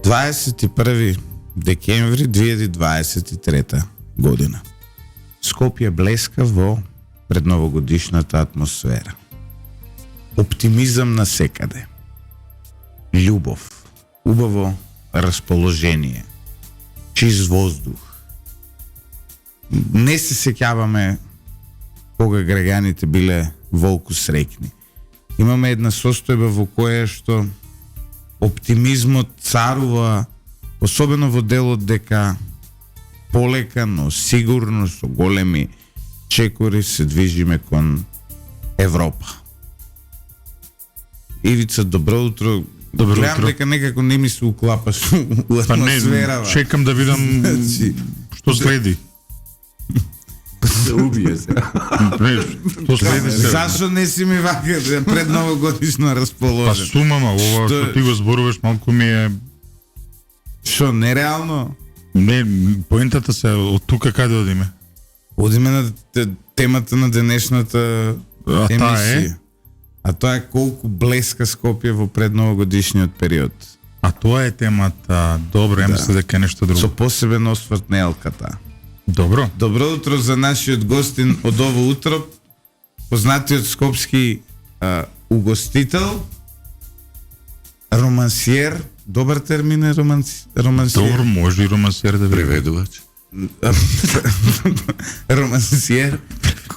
21 декември 2023 година. Скопје блеска во предновогодишната атмосфера. Оптимизам на секаде. Љубов, убаво расположение, чист воздух. Не се сеќаваме кога граѓаните биле волку среќни. Имаме една состојба во која што оптимизмот царува, особено во делот дека полека, но сигурно со големи чекори се движиме кон Европа. Ивица, добро утро. Добро Гледам утро. дека некако не ми се уклапаш у Па не, атмосферава. чекам да видам што следи. Да убие се. Што следи се? Зашо не си ми вака пред новогодишно Па расположен? сумама, ова што ти го зборуваш малку ми е... Шо, нереално? Не, поентата се од тука каде одиме? Одиме на темата на денешната А таа е? емисија. А тоа е колку блеска Скопје во предновогодишниот период. А тоа е темата. Добро, ја мисля дека е нешто друго. Со посебен осврт на елката. Добро. Добро утро за нашиот гостин од ово утро, познатиот скопски угостител, романсиер, добар термин е романсиер. Добро, може и романсиер да биде. Преведувач. Романсиер,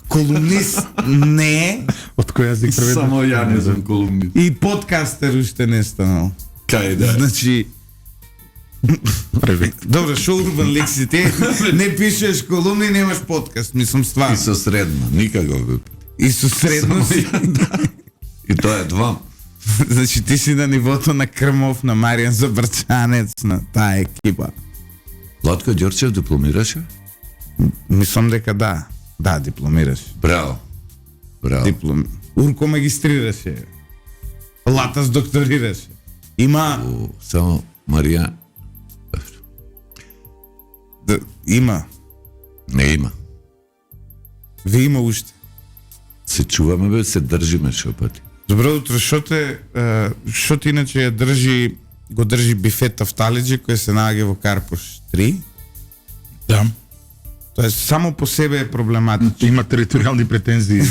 колумнист не е, Од кој јазик преведува? Само ја не знам колумнист. и подкастер уште не станал. Кај да? Значи, Превед. добро, шо урбан лекси, ти не пишеш колумни, немаш подкаст, мислам И стварно. со средна, никако. И со средно си. И тоа е два. Значи ти си на нивото на Крмов, на Маријан Забрчанец, на таа екипа. Владко Ѓорчев дипломираше? Мислам дека да. Да, дипломираш. Браво. Браво. Урко магистрираше. Латас докторираше. Има... О, само Марија Има. не има. Ви има уште. Се чуваме бе, се држиме шопати. Добро утро, шо ти иначе ја го држи бифет Тафталиџи, кој се наоѓа во Карпуш 3. Да. Тоа само по себе е проблематично. Има територијални претензии.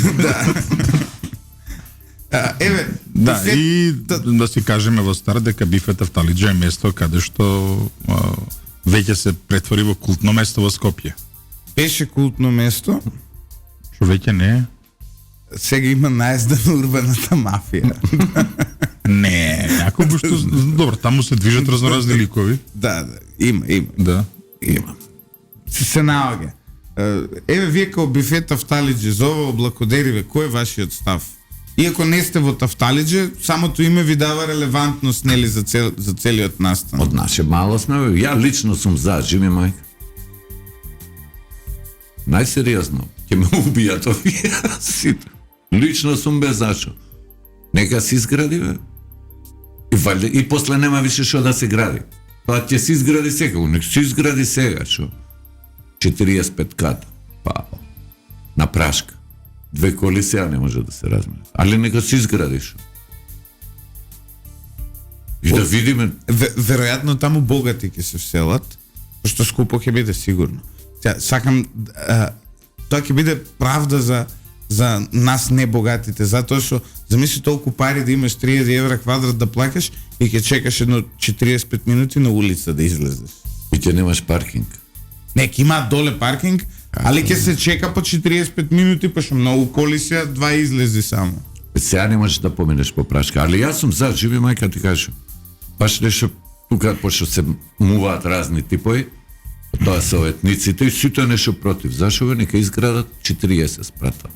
Еве, Да, бифет- и да си кажеме во старт дека бифета в Талиџа е место каде што веќе се претвори во култно место во Скопје. беше култно место, Што веќе не е. сега има наезда на урбаната мафија. Не, некако што добро, таму се движат разноразни ликови. Да, има. Да. Има. Се наоѓа. Еве, вие као бифет Тафталиџи, за ова облакодериве, кој е вашиот став? Иако не сте во Тафталиџи, самото име ви дава релевантност, нели, за целиот настан. Од наше мало сме, бе. Ја лично сум за, живи мајка. Најсериозно, ќе ме убијат овие сите. Лично сум без зашо. Нека се изгради, бе. И после нема више шо да се гради. Тоа ќе се изгради секако, нека се изгради сега, шо. 45 ката. Па, на прашка. 2 коли сега не може да се размени. Али нека се изгради, шо. И да видиме. Веројатно таму богати ќе се вселат, што скупо ќе биде сигурно. Сакам тоа ќе биде правда за нас небогатите, затоа што замисли толку пари да имаш 30 евра квадрат да плакаш и ќе чекаш едно 45 минути на улица да излезеш. И ќе немаш паркинг. Не, ќе има доле паркинг, али ќе се чека по 45 минути, па што многу коли се, 2 излези само. Сега не можеш да поминеш по прашка, али јас сум за, живи мајка ти кажу. Баш нешто тука пошто се муваат разни типови, тоа се етниците и сите нешто против. Зашо бе нека изградат 40 спрата.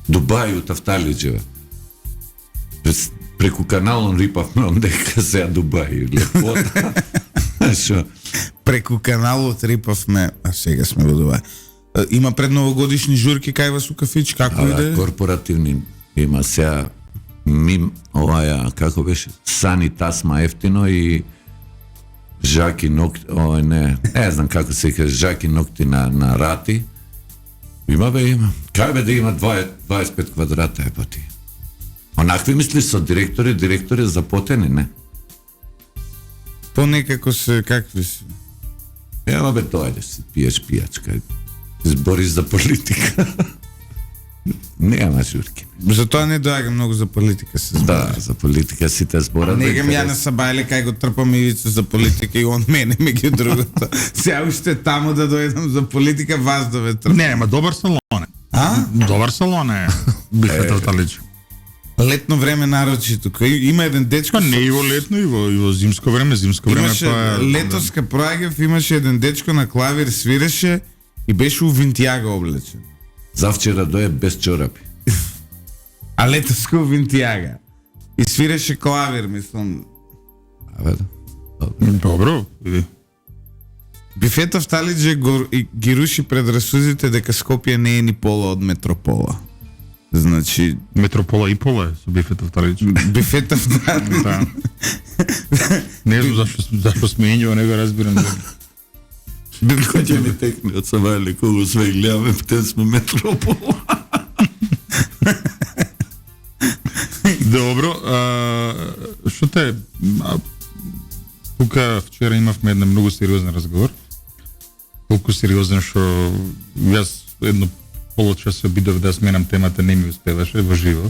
Дубај од Тафталиџи. Преку каналон рипавме дека сега Дубај лепота. Шо? Преку каналот рипавме, а сега сме во Дубај. Има предновогодишни журки кај вас у кафич, како иде? Корпоративни има сега мим оваја како беше Сани тасма ефтино и жаки нокти, не знам како се каже, жаки нокти на рати. Има бе, има. Кај бе да има 25 квадрата е пати. Онакви мисли со директори запотени, не. Понекако се, какви си? Ема бе, дојдеш си, пиеш пијачка, збориш за политика. Нема журки. Затоа не доаѓа многу за политика се збора. Да, за политика сите зборат. Не гам ја на Сабајле кај го трпам ивицу за политика и он мене меѓу другото. Сега уште таму да дојдам за политика, вас да ве трпам. Не, ама добар салон е. А? Добар салон е. Бифет Авталидже. Летно време нарочито. Има еден дечко. Па не и во летно, и во зимско време. Зимско време Имаше тоа е... летоска проаѓав, имаше еден дечко на клавир, свиреше и беше у Винтијага облечен. Завчера дое без чорапи. А летоска у Винтијага. И свиреше клавир, мислам. Абе да. Добро. Бифет Авталидже ги руши предразсудите дека Скопје не е ни пола од метропола. Значи, Метропола и пола е со Бифет Авталидже. Бифет Авталидже. Да. Не знам зашто сменјува, не го разбирам. Кој ќе ми текне од Сабајле, кога све гледаме, птен сме метропола. Добро, што те... Тука вчера имавме еден многу сериозен разговор. Толку сериозен што јас едно получас се обидов да сменам темата, не ми успеваше во живо.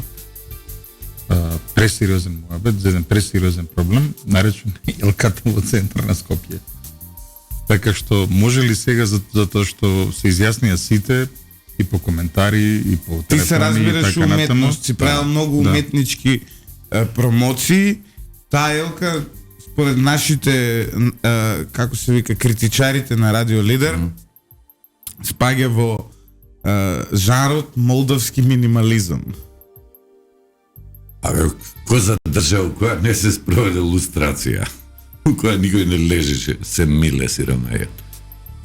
Пресериозен муабет за еден пресериозен проблем, наречен елката во центар на Скопје. Така што може ли сега за тоа што се изјаснија сите и по коментари и по телефони, ти се разбираш така уметност, си правил многу да. уметнички промоции. Таа елка според нашите како се вика критичарите на Радио Лидер спаѓа во жанрот молдовски минимализам. Абе, кој за држава која не се спроведе лустрација, која никој не лежеше, се миле сиромајот.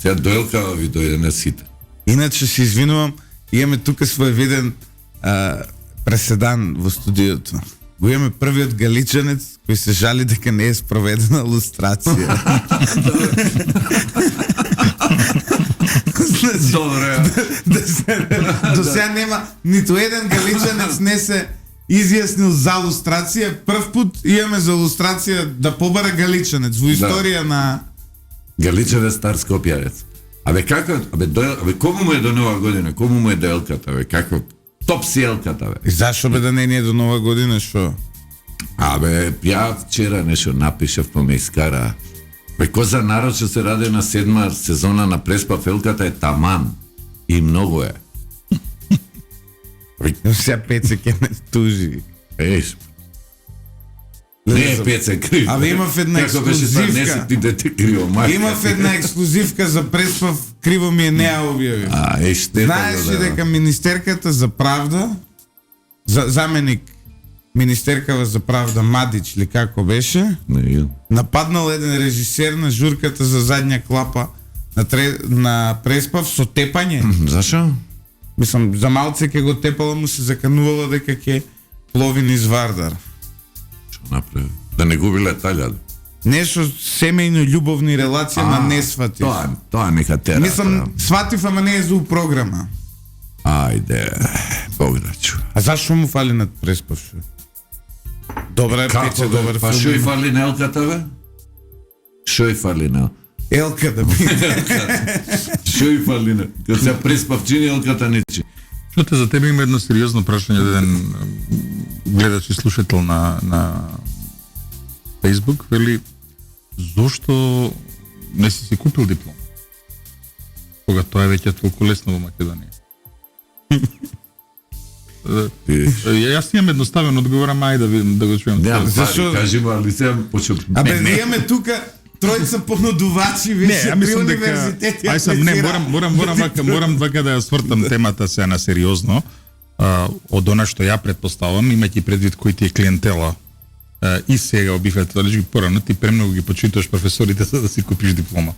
Сега дојелкава ви дојде на сите. Иначе се извинувам, имаме тука своевиден преседан во студиото. Го имаме првиот галичанец кој се жали дека не е спроведена лустрација. Добре. До сега нема ниту еден галичанец не се изјаснил за лустрација. Прв пут имаме за лустрација да побара галичанец во историја на Галичанец стар скопјарец. Абе како, абе кому му е до нова година? Кому му е до елката, бе? Како топ си елката, бе? И зашо бе да не е до нова година, шо? Абе, ја вчера нешто напишав, па ме искара. Бе, кој за народ што се ради на 7 сезона на Преспав, елката е таман. И многу е. Сега Пеце ке ме тужи. Еш. Не е Пеце крив. Абе имав една ексклузивка. Не си ти дете криво, мајка. Имав една ексклузивка за Преспав, криво ми е неа објави. Штета. Знаеш ли дека Министерката за правда, заменик Министеркава за правда Мадич ли како беше, нападнал еден режисер на журката за задња клапа на Преспав со тепање. Зашо? Мислам, за малце ке го тепала, му се заканувала дека ке плови низ Вардар. Што направи? Да не губи летаља. Нешто семејно љубовни релација на не сватив. Тоа нека тера. Мислам, сватив, ама не е за програма. Ајде, пограчу. А зашо му фали над Преспав? Добра е, Пече, добар филм. Па шо и фали на елката, бе? Шо и фали на елка да биде. Шо и фали на? Кога се Преспавчини, елката нечи. Што те за тебе има едно сериозно прашање од еден гледач и слушател на Facebook, вели зошто не си купил диплом? Кога тоа е веќе толку лесно во Македонија. Јас имам едноставен одговор, ама ајде да го чујам. Зашо? Кажи му, али сега почел. Абе, ние имаме тука тројца понудувачи више при универзитети. Морам вака да ја свртам темата сега на сериозно. Од она што ја претпоставам, имајќи предвид кој ти е клиентела и сега обифат, дали порано ти премногу ги почитуваш професорите за да си купиш диплома.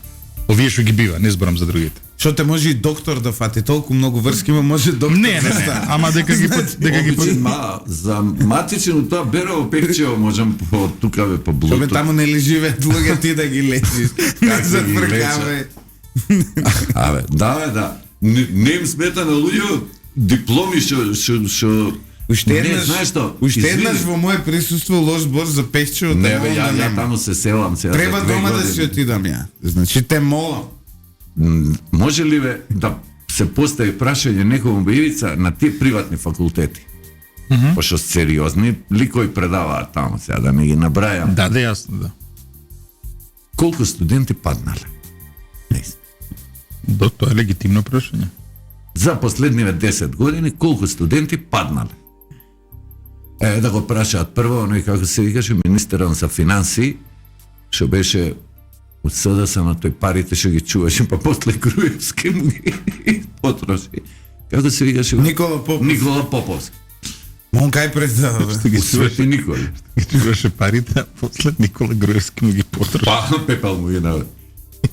Овие што ги бива, не зборам за другите. Што те може и доктор да фати, толку многу врски има, може доктор. Не, ама дека ги за матичен тоа беро пекчево можам по тука бе по Bluetooth. Што таму не ли живеат луѓе, ти да ги лечиш. Не зафркавај. Абе, да. Не им смета на луѓе дипломи што Уште Не, еднаш, знаеш што? уште Извини. еднаш во мое присуство лош збор за Пешчево. Не бе, ја таму се селам сега. Треба за 2 дома да години. си отидам ја. Значи те молам. Може ли бе да се постави прашање некому бе Ивица на тие приватни факултети? Пошто сериозни ликови предаваат таму сега, да не ги набрајам. Да, јасно, да. Колку студенти паднале? До тоа е легитимно прашање. За последниве 10 години колку студенти паднале? Да го прашаат прво, оној како се викаше министерот за финансии, што беше од СДС, на тој парите што ги чуваше, па после Груевски му ги потроши. Како се викаше? Никола Поповски. Никола Поповски. Он кај предава, бе? Ги У Свети Николи. Ги чуваше парите, а после Никола Груевски му ги потроши. Па, пепел му ги наве.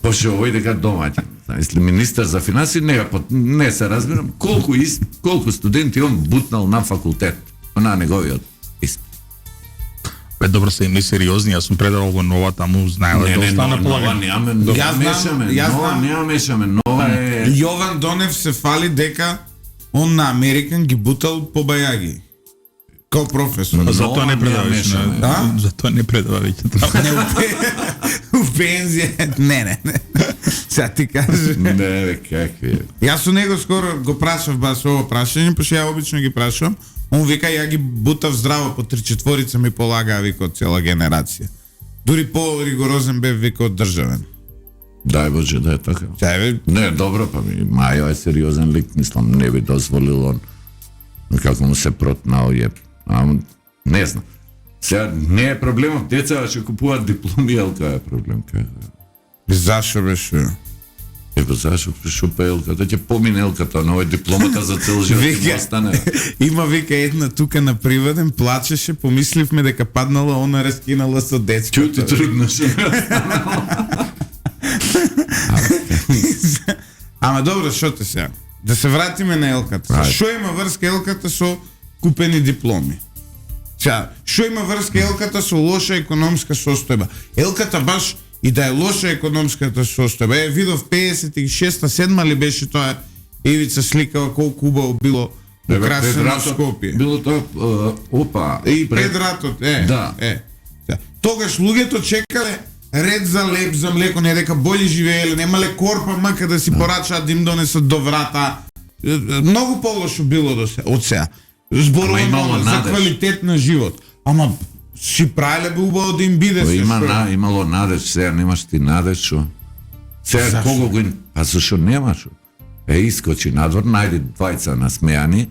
Пошто овој дека домаќин. Мисли, министер за финансии, не се разбирам, колку студенти он бутнал на факултет, на неговиот испит. Бе, добро се и сериозни, јас сум предавал во Нова, таму знаеле да остана нова полагање. немаме, Јас знам, мешаме, јас нова знам. нема мешаме, нова е... Јован Донев се фали дека он на Американ ги бутал по бајаги. Као професор. Затоа не Нова предава нема веќе. мешаме. Да? Затоа не предава веќе таму. Не, у пензија. Не. Сега ти кажеш. Не, бе, какви е. Јас со него скоро го прашав бас ово прашање, пошто ја обично ги прашувам. Он вика, ја ги бутав здраво, по 3/4 ми полагаа, вика, од цела генерација. Дури по-ригорозен бев, вика, од државен. Дај Боже да е така. Сега бе, Не, добро, па ми, Мајо е сериозен лик, мислам, не би дозволил он, како му се протнал е, не знам. Сега не е проблемот, деца ќе купуваат дипломи, елка е проблем. зашо беше? Ево зашо пришупа елката, ќе помине елката, но овој дипломата за цел живот ќе му остане. Има, вика, една тука на приватен, плачеше, помисливме дека паднала, она раскинала со детското. Чути трудно што Ама добро, шо те сега? Да се вратиме на елката. Ајде. Шо има врска елката со купени дипломи? Сега, шо има врска елката со лоша економска состојба? Елката баш и да е лоша економската состојба. Видов 56-7 ли беше тоа Ивица сликава колку убаво било украсено Скопје. Било тоа, опа. И предратот, Да. Сега, тогаш луѓето чекале ред за леп, за млеко, не дека бољи живееле, немале корпа мака да си порачаат да им донесат до врата. Многу полошо било од сега. Ама Зборуваме имало за надеж. квалитет на живот. Ама си правиле би убаво да им биде се. Имало надеж, сега немаш ти надеж, шо? Сега Зашо? кого го... А зашо немаш? Искочи надвор, најди двајца насмејани.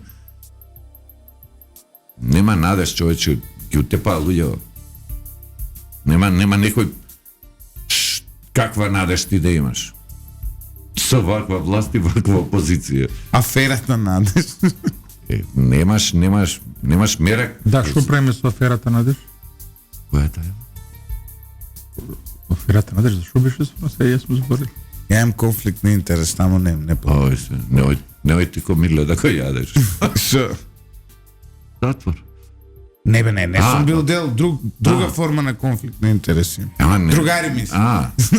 Нема надеж, човече, ги утепаа луѓе. Нема некој... Каква надеж ти да имаш? Со ваква власт и ваква опозиција. Аферата надеж. Немаш мерак. Да, што правиме со аферата Надеж? Која е таа? Аферата Надеж, зашо беше со нас? Јас сум зборил. Ја имам конфликт на интерес, тамо не по. Ој се, неој ти ко миле да го јадеш. Шо? Затвор. Не бе, не сум бил да. дел друга форма на конфликт на интереси. Ама не. Другари мисли.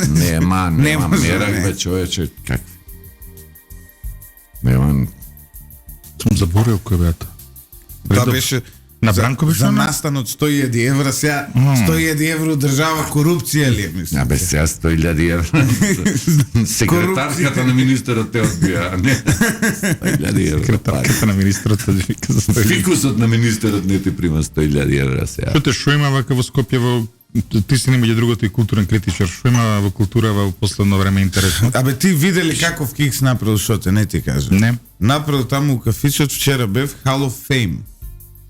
Нема Нема мерак, не. бе, човече, какви? Нема... Сум заборил кој беа тоа. Тоа беше На Бранко беше за на настан од 100.000 евра, сега 100.000 евро држава корупција ли е, мислам? А бе, сега 100.000 евра. Секретарката на министерот те одбија, а не 100.000 евра. секретарката на министерот да вика за стој. Фикусот на министерот не ти прима 100.000 евра сега. Што што има вака во Скопје во ти си нема другото и културен критичар, што има во култура во последно време интересно? Абе ти видели каков кикс направил Шоте, не ти кажам. Не. Направил таму у кафичот вчера бев Hall of Fame.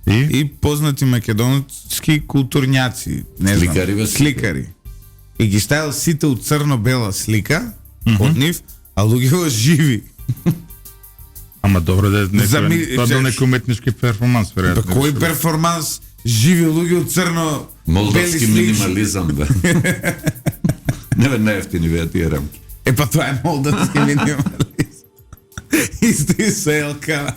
И познати македонски културњаци, не знам, Сликари, бе, сликари. И ги ставил сите у црно-бела слика од нив, а луѓето живи. Ама добро да Зами- тоа бил некој уметнички перформанс, веројатно. Па кој перформанс живи луѓе у црно Молдовски бели слики? минимализам, бе. Не бе, најефтини беа тие рамки. Па тоа е молдовски минимализм. Исти се елка.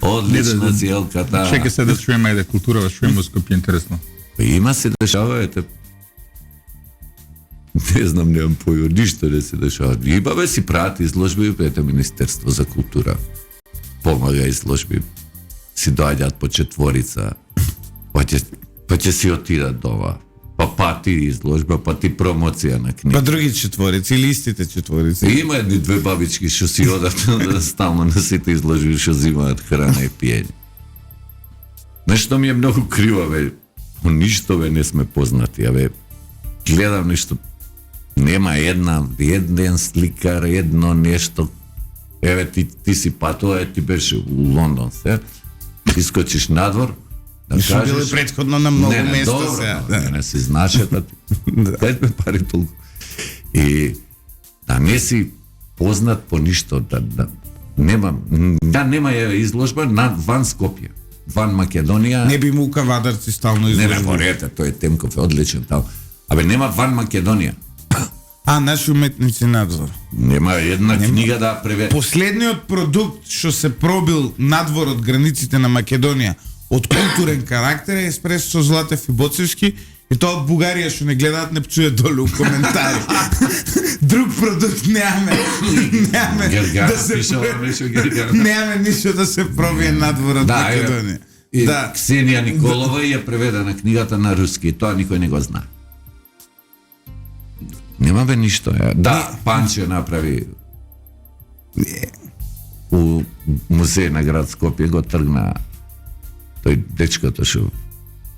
Одлична си елката. Чекај се да чуеме ајде култура, што има во Скопје интересно. Има се дешава, ете. Не знам, немам појма, ништо не се дешава. Има бе си прават изложби, ете Министерство за култура. Помага изложби. си доаѓаат по четворица, па ќе си отидат до ова. Па ти изложба, па ти промоција на книга. Па други четворици или истите четворици? Има едни две бабички што си одат стално на сите изложби што зимаат храна и пиење. Нешто ми е многу криво, бе. По ништо, бе, не сме познати, бе. Гледам нешто, нема еден сликар, едно нешто. Еве, ти си патува, ти беше у Лондон, се. Ти скочиш надвор, да Ми сум бил кажеш... и предходно на многу места добро, сега. не си значат, дај ме пари толку. И да не си познат по ништо, нема ја изложба ван Скопје, ван Македонија. Не би Мука Вадарци стално Не, изложба. морете, тој е Темков, е одличен таму. Абе, нема ван Македонија. Наши уметници надвор. Нема една книга да преведе. Последниот продукт што се пробил надвор од границите на Македонија од културен карактер е еспресо со Златев и Боцевски, и тоа од Бугарија што не гледаат не пчуе долу у коментари. Друг продукт немаме да се немаме ништо да се пробие надвор од Македонија. И Ксенија Николова ја преведе на книгата на руски, и тоа никој не го знае. Нема бе ништо. Да, Панче направи у музеј на град Скопје го тргна тој дечкото што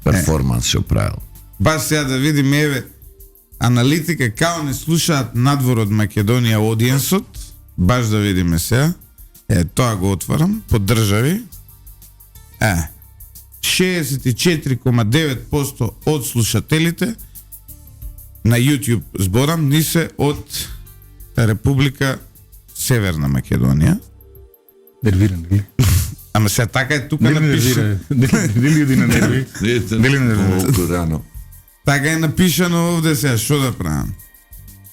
перформанс што правил. Баш сега да видим, еве, аналитика као не слушаат надвор од Македонија одиенсот, баш да видиме сега. Тоа го отварам, поддржави. 64,9% од слушателите на YouTube зборам ни се од Република Северна Македонија. Нервиран, или? Ама сега така е тука напишано. Дели јуди на нерви? Дели на нерви? Колку рано. Така е напишано овде сега, што да правам?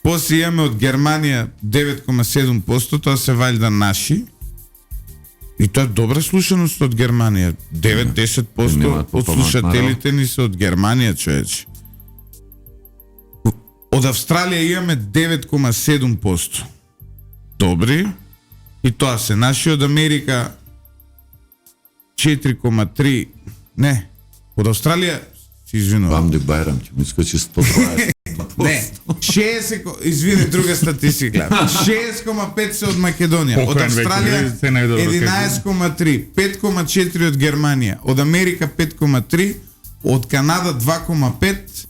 После имаме од Германија 9,7%, тоа се валјда наши. И тоа е добра слушаност од Германија. 9-10% од слушателите ни се од Германија, човече. Од Австралија имаме 9,7%. Добри. И тоа се наши. Од Америка 4,3%. Не. Од Австралија си извинувам. Бамди Байрам ќе ми скочи 120. Не, 60, извини, друга статистика. 6,5 се од Македонија, од Австралија 11,3, 5,4 од Германија, од Америка 5,3, од Канада 2,5.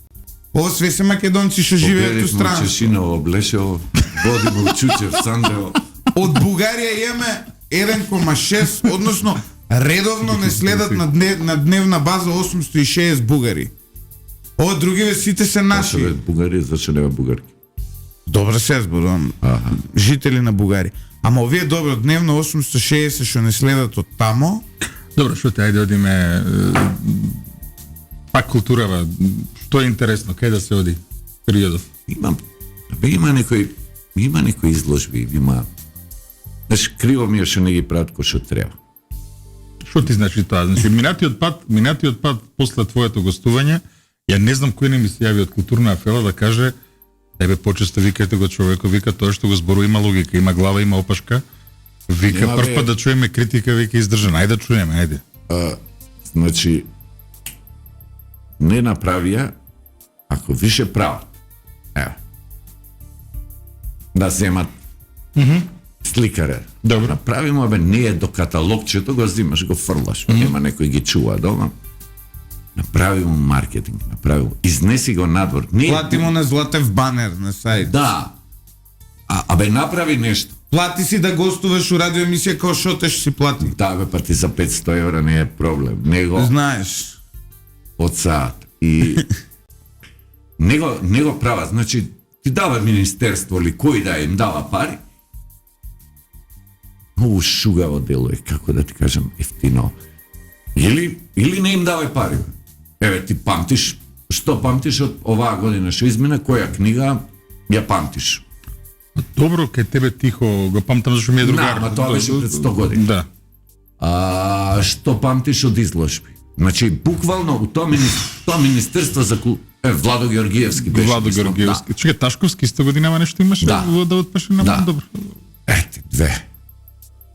Ова све се македонци што живеат у странство. Чешиново, Блешево, Водимо, Чучев, Сандево. Од Бугарија имаме 1,6, односно редовно не следат на дневна база 860 бугари. Ова другиве сите се наши. Зашо Бугари, зашо нема бугарки? Добре се зборувам. Жители на Бугари. Ама овие добро, дневно 860 што не следат од тамо. Добро, што те, ајде одиме пак културава. Што е интересно, кај да се оди периодов? Има некои изложби, има. Знаеш, криво ми е што не ги прават кој што треба. Што ти значи тоа? Значи, минатиот пат после твоето гостување, ја не знам кој не ми се јави од културна афела да каже, тебе почесто викајте го човекот, вика тоа што го зборува има логика, има глава, има опашка. Вика прв пат да чуеме критика, вика издржана. Ајде да чуеме, ајде. Значи, не направија, ако више право, да земат сликаре. Добро. Направимо, не е до каталогчето, го зимаш, го фрлаш, нема некој ги чува дома. Направи му маркетинг, изнеси го надвор. Плати му на Златев банер на сајт. Да. Абе направи нешто. Плати си да гостуваш у радио емисија као Шотеш си плати. Да, бе, па ти за 500 евра не е проблем. Него знаеш. Од саат. И него права, значи ти дава министерство или кој да им дава пари. Многу шугаво дело е, како да ти кажам, ефтино. Или не им давај пари. Еве, ти памтиш, што памтиш од оваа година што измина, која книга ја памтиш? Добро, кај тебе тихо го памтам зашто ми е другар. Ма тоа беше пред 100 години. Да. Што памтиш од изложби? Значи, буквално у тоа министерство за Владо Георгиевски беше. Владо Георгиевски. Да. Чекај, Ташковски 100 година нешто имаше да отпаше на добро. Ете, две.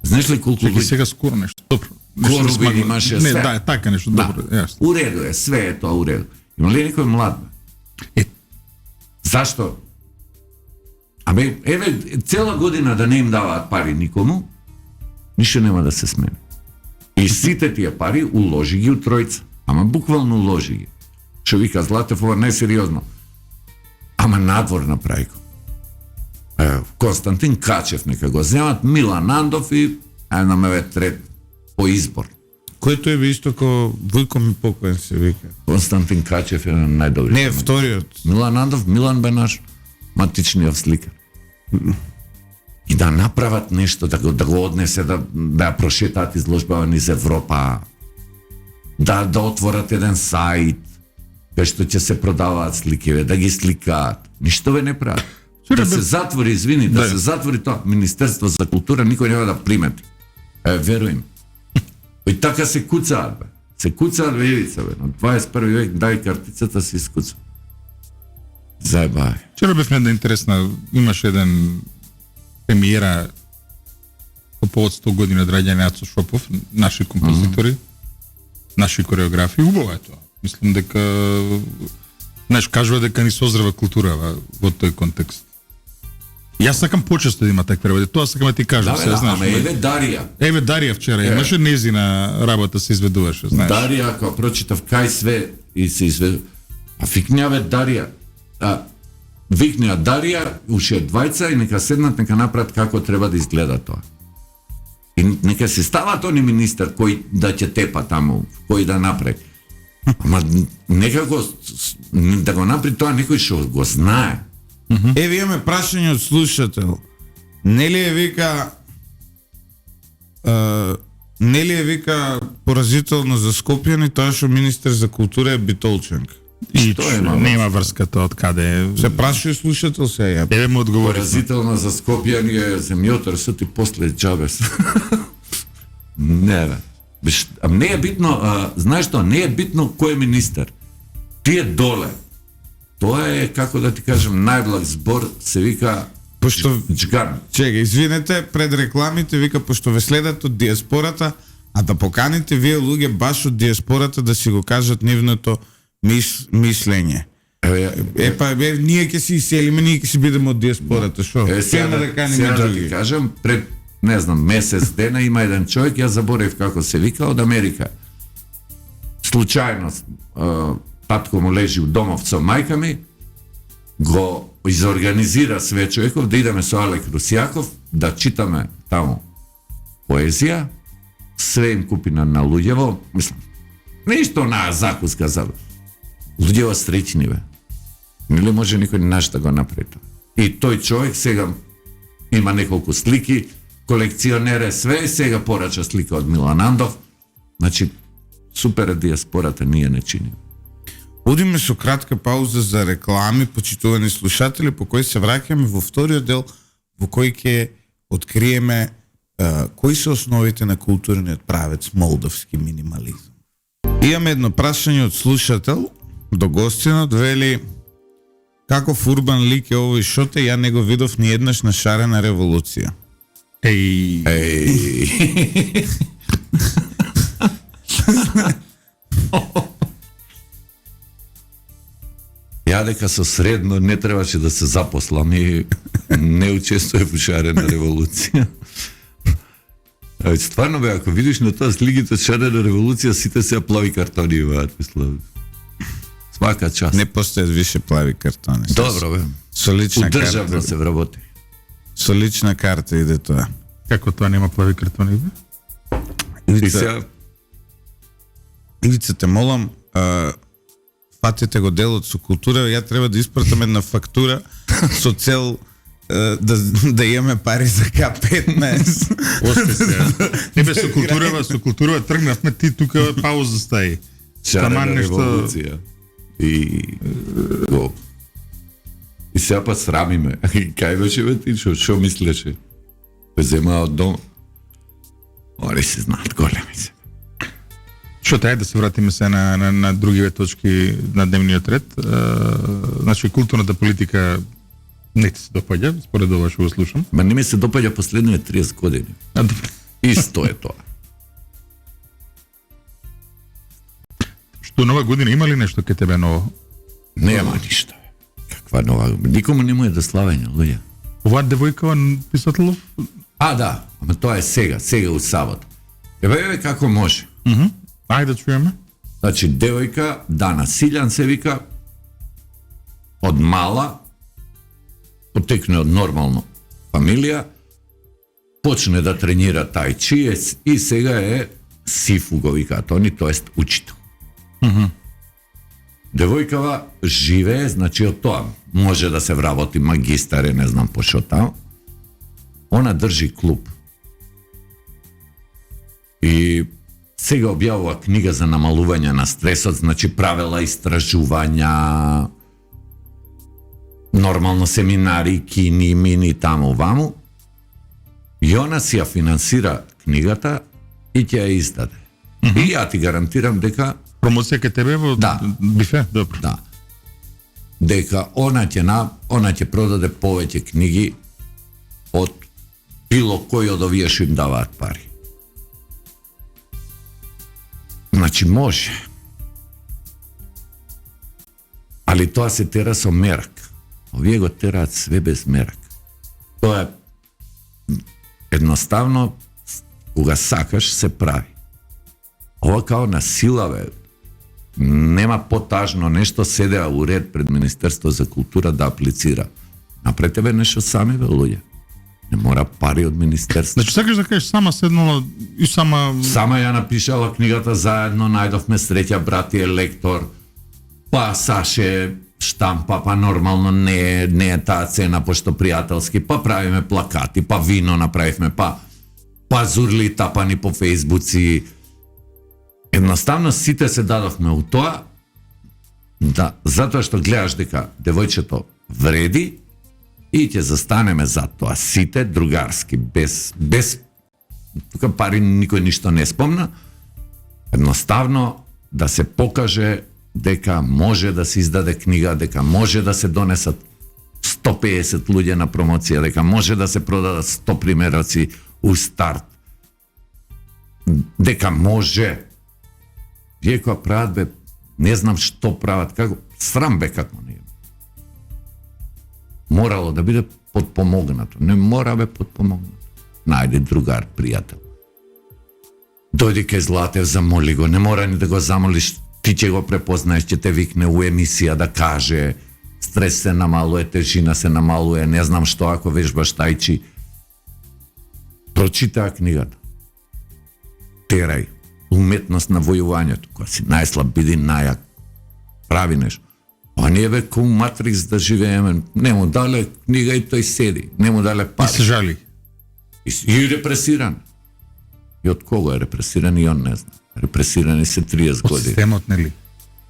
Знаеш ли колку Чекај сега скоро нешто. Добро. Коруби имаше, Не, све. да, така нешто, Да. добро, јасно. У реду е, све е тоа у реду. Има ли некој млад? Е. Зашто? Абе, еве, цела година да не им даваат пари никому, ништо нема да се смени. И сите тие пари уложи ги у тројца. Ама буквално уложи ги. Што вика Златев, ова не е сериозно. Ама надвор направи го. Константин Качев нека го земат, Милан Андов и на ме трет по избор. Којто е исто ко Вујко ми покоен се вика. Константин Качев е најдобри. Не, вториот. Милан Андов, Милан бе наш матичниот сликар. И да направат нешто, да го однесе, да ја прошетаат изложбава низ Европа, да отворат еден сајт, кај што ќе се продаваат слики, да ги сликаат. Ништо бе не прават. Да се затвори, извини, да се затвори тоа Министерство за култура, никој нема да примети. Веруjem. И така се куцаат, бе. Се куцаат, бе, Ивица, бе. На 21 век дај картицата се искуца. Заебај. Вчера бевме една интересна, имаше еден премиера по повод 100 години од раѓање Ацо Шопов, наши композитори, наши кореографи, убаво е тоа. Мислам дека знаеш, кажува дека ни созрeva култура во тој контекст. Јас сакам почесто да има такви работи. Тоа сакам да ти кажам, Да, се бе, знаеш. ама еве Дарија. Еве Дарија вчера имаше незина работа се изведуваше, знаеш. Дарија, кога прочитав кај све и се изведу. А викнеа Дарија. Викнеа Дарија, уште двајца и нека седнат, нека направат како треба да изгледа тоа. И нека се стават они министер кој да ќе тепа таму, кој да направи. Ама некако да го направи тоа некој што го знае. Еве имаме прашање од слушател. Нели е вика нели е вика поразително за Скопјани тоа што министер за култура е битолченка? И Што има нема врска тоа од каде. Се прашува слушател се ја. Еве му одговори. Поразително за Скопјани е земјотресот и после џабе. Не бе. Не е битно, знаеш што, не е битно кој е министер. Тие доле. Тоа е, како да ти кажем, најблаг збор, се вика Пошто джган. чега, извинете, пред рекламите вика пошто ве следат од диаспората, а да поканите вие луѓе баш од диаспората да си го кажат нивното мислење. Ние ќе се иселиме, ние ќе си бидеме од диаспората, шо? Сега да каниме да ти други. кажам, пред, не знам, месец дена има еден човек, ја заборев како се вика, од Америка. Случајно, татко му лежи у домов со мајка ми, го изорганизира све човеков да идеме со Алек Русјаков, да читаме таму поезија, све им купи на луѓево, мислам, нешто на закуска за луѓево среќни бе. Нели може никој наш да го направи тоа. И тој човек сега има неколку слики, колекционер е све, сега порача слика од Милан Андов. Значи, супер е диаспората, ние не чиниме. Одиме со кратка пауза за реклами, почитувани слушатели, по кој се враќаме во вториот дел, во кој ќе откриеме кои се основите на културниот правец молдовски минимализам. Имаме едно прашање од слушател до гостинот, вели каков урбан лик е овој Шоте, ја не го видов ни еднаш на Шарена револуција. Ја дека со средно не требаше да се запослам и не учествував во Шарена револуција. Стварно бе, ако видиш на тоа слигите од Шарена револуција, сите се плави картони имаат, мислам. Свака част. Не постојат више плави картони. Добро бе. Со лична Удржавно карта. се вработи. Со лична карта иде тоа. Како тоа нема плави картони бе? И сега Ивица, те молам, фатите го делот со култура, ја треба да испратам една фактура со цел да имаме пари за К15. Осте се. Ебе со културава тргнавме, ти тука пауза стаи. Шарена револуција. И сега па срамиме. Кај беше бе ти, шо мислеше? Бе земаа од дом. Они се знаат големи се. Што тај да се вратиме се на другиве точки на дневниот ред. Значи културната политика не ти се допаѓа, според ова што го слушам. Ма не ми се допаѓа последните 30 години. Исто е тоа. До нова година има ли нешто кај тебе ново? Нема ништо. Каква нова... Никому не му е да славење, луѓе. Оваа девојкава писателов? Да, ама тоа е сега у сабота. Еве како може. Ајде да чуеме. Значи, девојка, Дана Силјан се вика, од мала, потекне од нормално фамилија, почне да тренира тај чи и сега е сифу го викаат они, тоест учител. Девојкава живее, значи од тоа може да се вработи магистар и не знам по шо таму. Она држи клуб. И сега објавува книга за намалување на стресот, значи правела истражувања, нормално семинари, кини, мини, таму, ваму. И она си ја финансира книгата и ќе ја издаде. И ја ти гарантирам дека Промоција кај тебе во бифе? Добро. да, дека она ќе продаде повеќе книги од било кој од овие што им даваат пари. Значи може. Али тоа се тера со мерак. Овие го тераат све без мерак. Тоа е едноставно, кога сакаш, се прави. Ова као на сила, бе. Нема потажно нешто, седеа у ред пред Министерство за култура да аплицира. Напред бе нешто сами, бе, луѓе. Не мора пари од Министерство. Значи сакаш да кажеш сама седнала и сама... Сама ја напишала книгата заедно, најдовме среќа, брат е лектор, па Саше штампа, па нормално не е таа цена, пошто пријателски, па правиме плакати, па вино направивме, па зурли тапани по фејсбуци. Едноставно сите се дадовме у тоа, да, затоа што гледаш дека девојчето вреди и ќе застанеме за тоа сите другарски, без тука пари никој ништо не спомна. Едноставно да се покаже дека може да се издаде книга, дека може да се донесат 150 луѓе на промоција, дека може да се продадат 100 примероци у старт. Дека може. Вие која прават, бе, не знам што прават, како, срам бе како не е. Морало да биде подпомогнато. Не мора бе подпомогнато. Најде другар, пријател. Дојди кај Златев, замоли го, не мора ни да го замолиш, ти ќе го препознаеш, ќе те викне у емисија да каже стрес се намалуе, тежина се намалуе, не знам што ако вежбаш тајчи. Прочитаа книгата. Терај. Уметност на војувањето. Кога си најслаб, биди најак. Прави нешто. А ние бе ку Матрикс да живееме. Не му дале книга и тој седи. Не му дале пари. И се жали. И репресиран. И од кого е репресиран и он не зна. Репресирани се 30 Од години. системот, нели?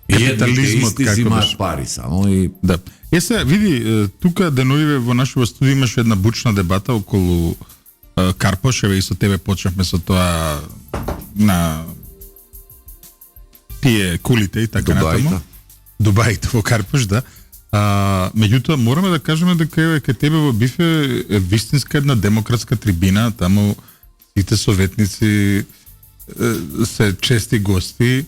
И едните Капитализмот, исти како зимаат беше. пари само и... Да. Се, види, тука деновиве во нашиот студио имаше една бучна дебата околу Карпош, еве и со тебе почнавме со тоа на тие кулите и така натаму. Дубајта во Карпош, да. Меѓутоа, мораме да кажеме дека еве кај тебе во Бифе е вистинска една демократска трибина, таму сите советници се чести гости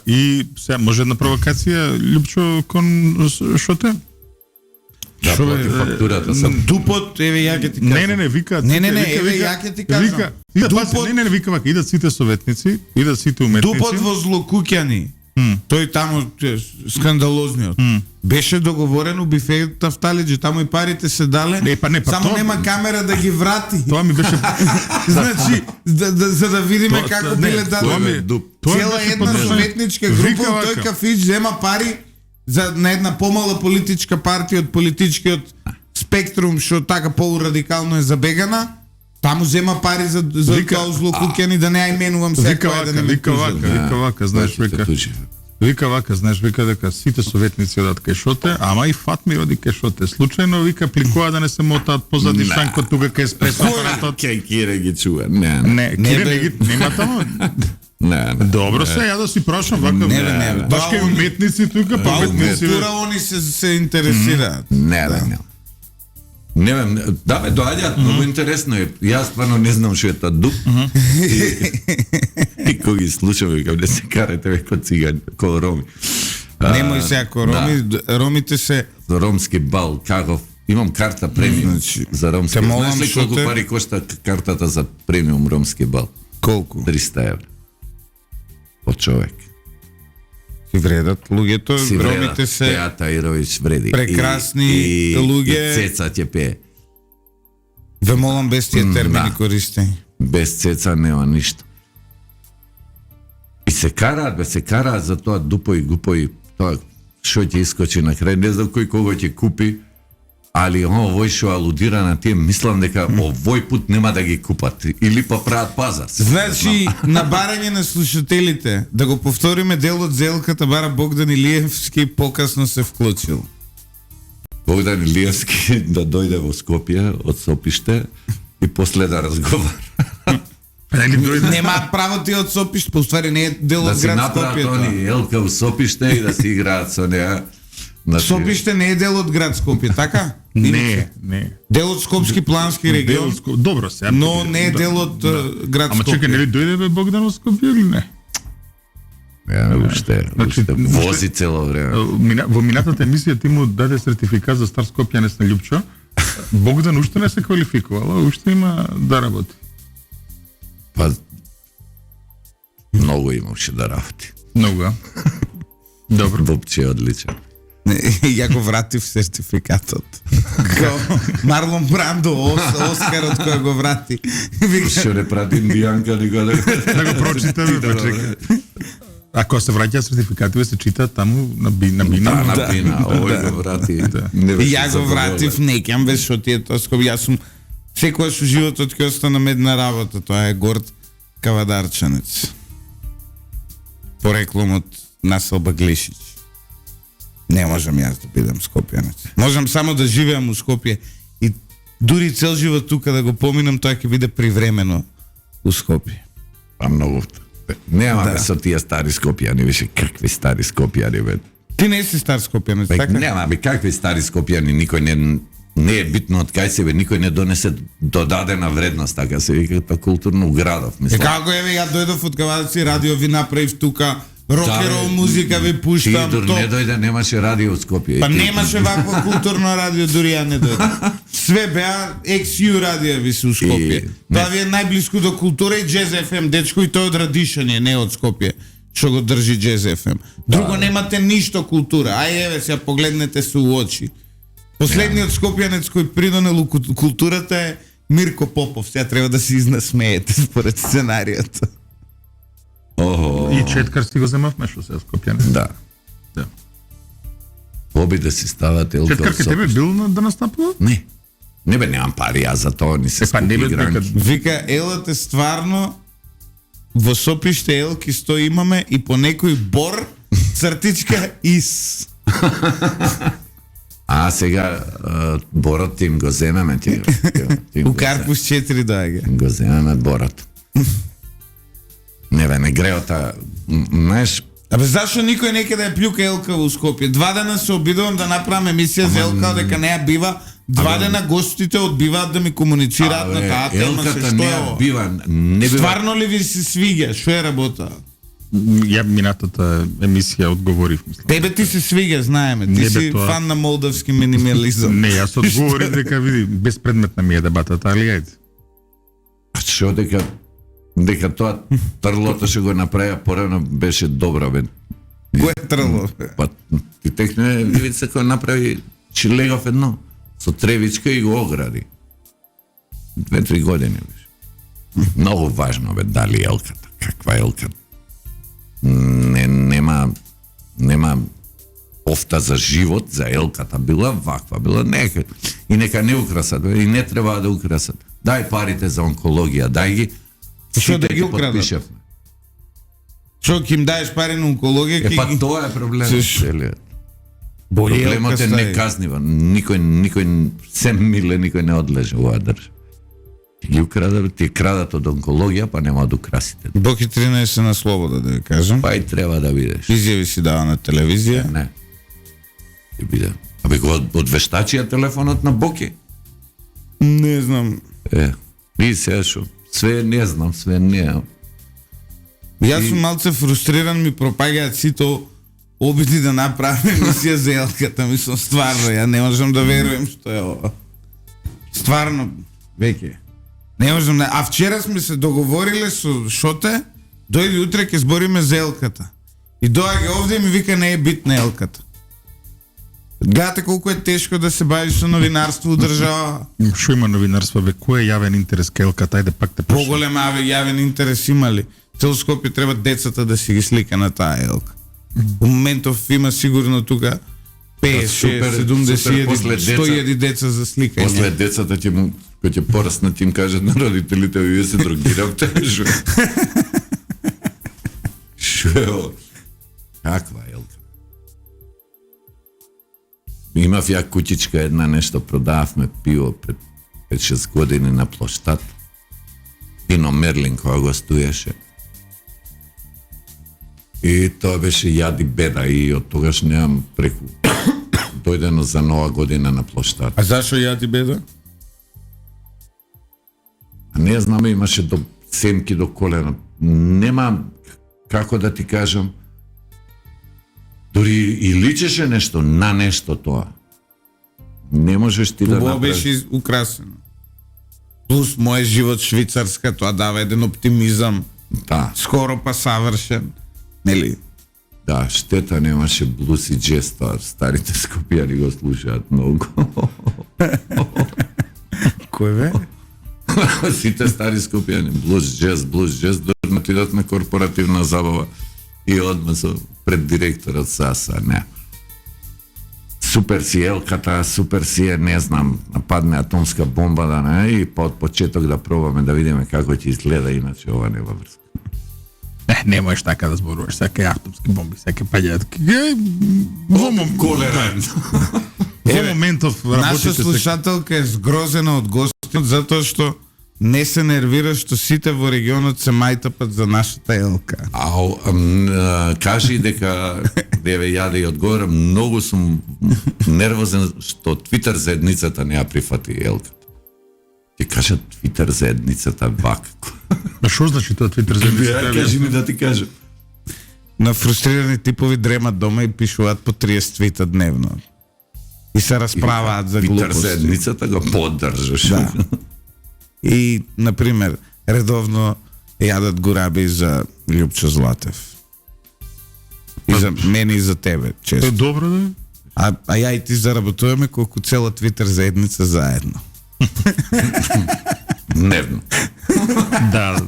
и сега може една провокација, Лјупчо, кон Шоте? Да, против фактурата сам. Дупот, еве ја ќе ти кажам. Не, викаат. Не, еве ја ќе ти кажам. Вика вака, идат сите советници, идат сите уметници. Дупот во Злокуќани. Тој таму скандалозниот. Беше договорено бифејот Тафталиџи, таму и парите се дале. Само нема камера да ги врати. Тоа ми беше Значи за да видиме како биле дадени. Цела една советничка група, тој кафич зема пари на една помала политичка партија од политичкиот спектрум што така полурадикално е забегана. Таму зема пари за тоа Злокуќани, да не ја именувам секој да не ме Вика вака, знаеш, вика дека сите советници одат кај Шоте, ама и Фатми оди кај Шоте. Случајно вика пликува да не се мотаат позади шанкот тука кај еспресо апаратот. Кај Кире ги чува. Не, Кире не ги нема таму. Не. Добро се, ја да си прашам вака. Не. Баш кај уметници тука, па уметници. Култура они се интересираат. Не. Не вем, да бе, доаѓаат, многу интересно е. Јас стварно не знам што е тоа дуп. И кога ги слушам, викам, не се карате ве ко цигани, ко роми. Немој се ако роми, ромите се Ромски бал, каков имам карта премиум за ромски. Знаеш ли колку пари кошта картата за премиум ромски бал? колку? 300 евра. По човек. Си вредат луѓето, Си вредат. ромите се Теата Ирович вреди. прекрасни луѓе. И Цеца ќе пее. Ве молам без тие термини Да. користи. Без Цеца нема ништо. И се караат за тоа дупој, гупој, тоа што ќе искочи на крај, не знам кој кого ќе купи, али овој што алудира на тие, мислам дека овој пут нема да ги купат, или па прават пазар. Значи, на барање на слушателите, да го повториме делот за елката, бара Богдан Илиевски покасно се вклучил. Богдан Илиевски да дојде во Скопје од Сопиште и после да разговара. Немаат право тие од Сопиште, по ствари не е дел Да од си град направат Скопје. они елка во Сопиште и да си играат со неа. Значи, Сопиште не е дел од град Скопје, така? Не. Дел од Скопски плански регион, Добро се. но не е дел од град Ама чекай, Скопје. нели дојде бе Богдан во Скопје или не? уште вози цело време. Во минатата емисија ти му даде сертификат за стар Скопјанец на Љупчо. Богдан уште не се квалификувал, уште има да работи. Па многу имаше да работи. Многу, а? Добро. Вопче е одличен. Ја го вратив сертификатот. Ко Марлон Брандо, Оскарот кој го врати. Што не прати Индијанка никоде. Да го прочитаме, па чекай. Ако се враќа сертификатите се читаат таму на бина. Да, на бина, овој го врати. Не беше Ја го задоволен. вратив, неќам без што тие тоа Скопје. Јас сум секогаш у животот ќе останам една работа, тоа е горд кавадарчанец. Пореклом од населба Глешич. Не можам јас да бидам скопјанец. Можам само да живеам у Скопје и дури цел живот тука да го поминам, тоа ќе биде привремено у Скопје. Па многу. Нема со тие стари Скопјани, више какви стари Скопјани бе. Ти не си стар скопјанец, Бе, така? нема бе какви стари Скопјани, никој не е битно од кај себе, никој не донесе додадена вредност, така се вика, па културно уградов, Е мислам. како еве ја дојдов од Кавадаци радио, ви направив тука рокерол музика, ви пуштам Ти дур не дојде, немаше радио од Скопје. Па И ти- немаше вакво културно радио, дури ја не дојде. Све беа XU радио ви се у Скопје. Тоа ви е најблиску до култура и Jazz FM, дечко, и тој од Радишани, не од Скопје, што го држи Jazz FM. Друго немате ништо култура. Ај еве сега погледнете се у очи. Последниот скопјанец кој придонел у културата е Мирко Попов. Сега треба да се изнасмеете според сценариото. Охо, И Четкарски го земавме што се Скопјанец. да. Да. Оби да си стават елка од Четкарски тебе Сопиш. бил да настапува? Не. Не бе, немам пари, аз за тоа ни се Па не бе, скупи гранки. дека Вика, елате стварно во Сопиште елки 100 имаме и по некој бор цртичка ис. А сега борот им го земеме ти. У Карпус 4 доаѓа. Го земеме борот. Не бе, не греота, знаеш, Абе зашо никој неке да ја плюка елка во Скопје? 2 дена се обидувам да направам емисија за елка, дека не ја бива. 2 дена гостите одбиваат да ми комуницираат на таа тема, се елката што не е ја ова? бива, не бива. Стварно ли ви се свиѓа? Што е работа? ја минатата емисија одговорив, мислам. Тебе ти се свиѓа, знаеме. Ти Не бе, си тоа- фан на молдавски минимализам. Не, јас одговорив дека види безпредметна ми е дебатата, али ајде. Што дека тоа трлото што го направија порано беше добро бе. Кој е трало? Па ти техне ивица кој направи Чилегов едно со тревичка и го огради. 2-3 години беше. Многу важно бе дали елката, каква елка. Нема офта за живот, за елката била ваква, била нека. И нека не украсат, бе, и не треба да украсат. Дај парите за онкологија, дај ги. Што да Сите ги ги украдат? потпишевме. Што ќе им даеш пари на онкологија? Па тоа е проблемот. Сеш- целиот. Боли Проблемот е неказнива. Никој се миле, никој не одлежа во оваа држава. Ги украдат, ти крадат од онкологија, па нема да украсите. Боки 13 на слобода, да ви кажам. Па и треба да видиш. Изјави си дава на телевизија. Не. И биде. Абе го одвештачија телефонот на Боки. Не знам. И сега шо, све не знам, све не. Јас сум малце фрустриран, ми пропагаат сите обиди да направим емисија за елката, мислам стварно, ја не можам да верувам што е ова. Стварно, веќе. Не можам да... А вчера сме се договориле со Шоте, дојди утре ќе збориме за елката. И доаѓа овде и ми вика не е битна елката. Гледате колку е тешко да се бавиш со новинарство у држава. Шо има новинарство, бе? Кој е јавен интерес ка елката? Ајде пак те прашам. Поголем јавен интерес има ли? Цел Скопје треба децата да си ги слика на таа елка. У моментов има сигурно тука 50, 70, 100 деца за сликање. После децата ќе му, кој ќе пораснат им кажат на родителите, вие се другиравте, шо? Шо? Каква елка? Имав ја куќичка една нешто, продававме пиво пред 5-6 години на площад. Пино Мерлин која го стоеше. И тоа беше јад и беда и од тогаш немам преку дојдено за нова година на площад. А зашо ја ти беда? Не знам, имаше до семки до колена. Нема како да ти кажам. Дори и личеше нешто на нешто тоа. Не можеш ти да Убаво направиш. беше украсено. Плюс мојот живот швицарска, тоа дава еден оптимизам. Да, Скоро па савршен. Нели? да, штета немаше блус и джез, тоа старите скопјани го слушаат многу. Кој бе? Сите стари скопјани, блус, джез, дори отидат на корпоративна забава и одма со пред директорот САСА, не. Супер си елката, супер си е, не знам, нападне атомска бомба да не, и од почеток да пробаме да видиме како ќе изгледа, иначе ова нема врска. Не можеш така да зборуваш, сака атомски бомби, сака паѓаат. Колерен. Во моментов Наша работите се... слушателка е згрозена од гостинот затоа што не се нервира што сите во регионот се мајтапат за нашата елка. Кажи дека деве јаде и одговорам, многу сум нервозен што Твитер заедницата не ја прифати елката. Ти кажа Твитер заедницата вака. Па шо значи тоа Твитер за Кажи ми да ти кажа. На фрустрирани типови дремат дома и пишуваат по 30 твита дневно. И се расправаат за Твитер глупости. заедницата го поддржаш. Да. И, например, редовно јадат гураби за Љупчо Златев. И за мене и за тебе, Тоа е често. добро, да? А ја и ти заработуваме колку цела Твитер заедница заедно. Дневно. Да.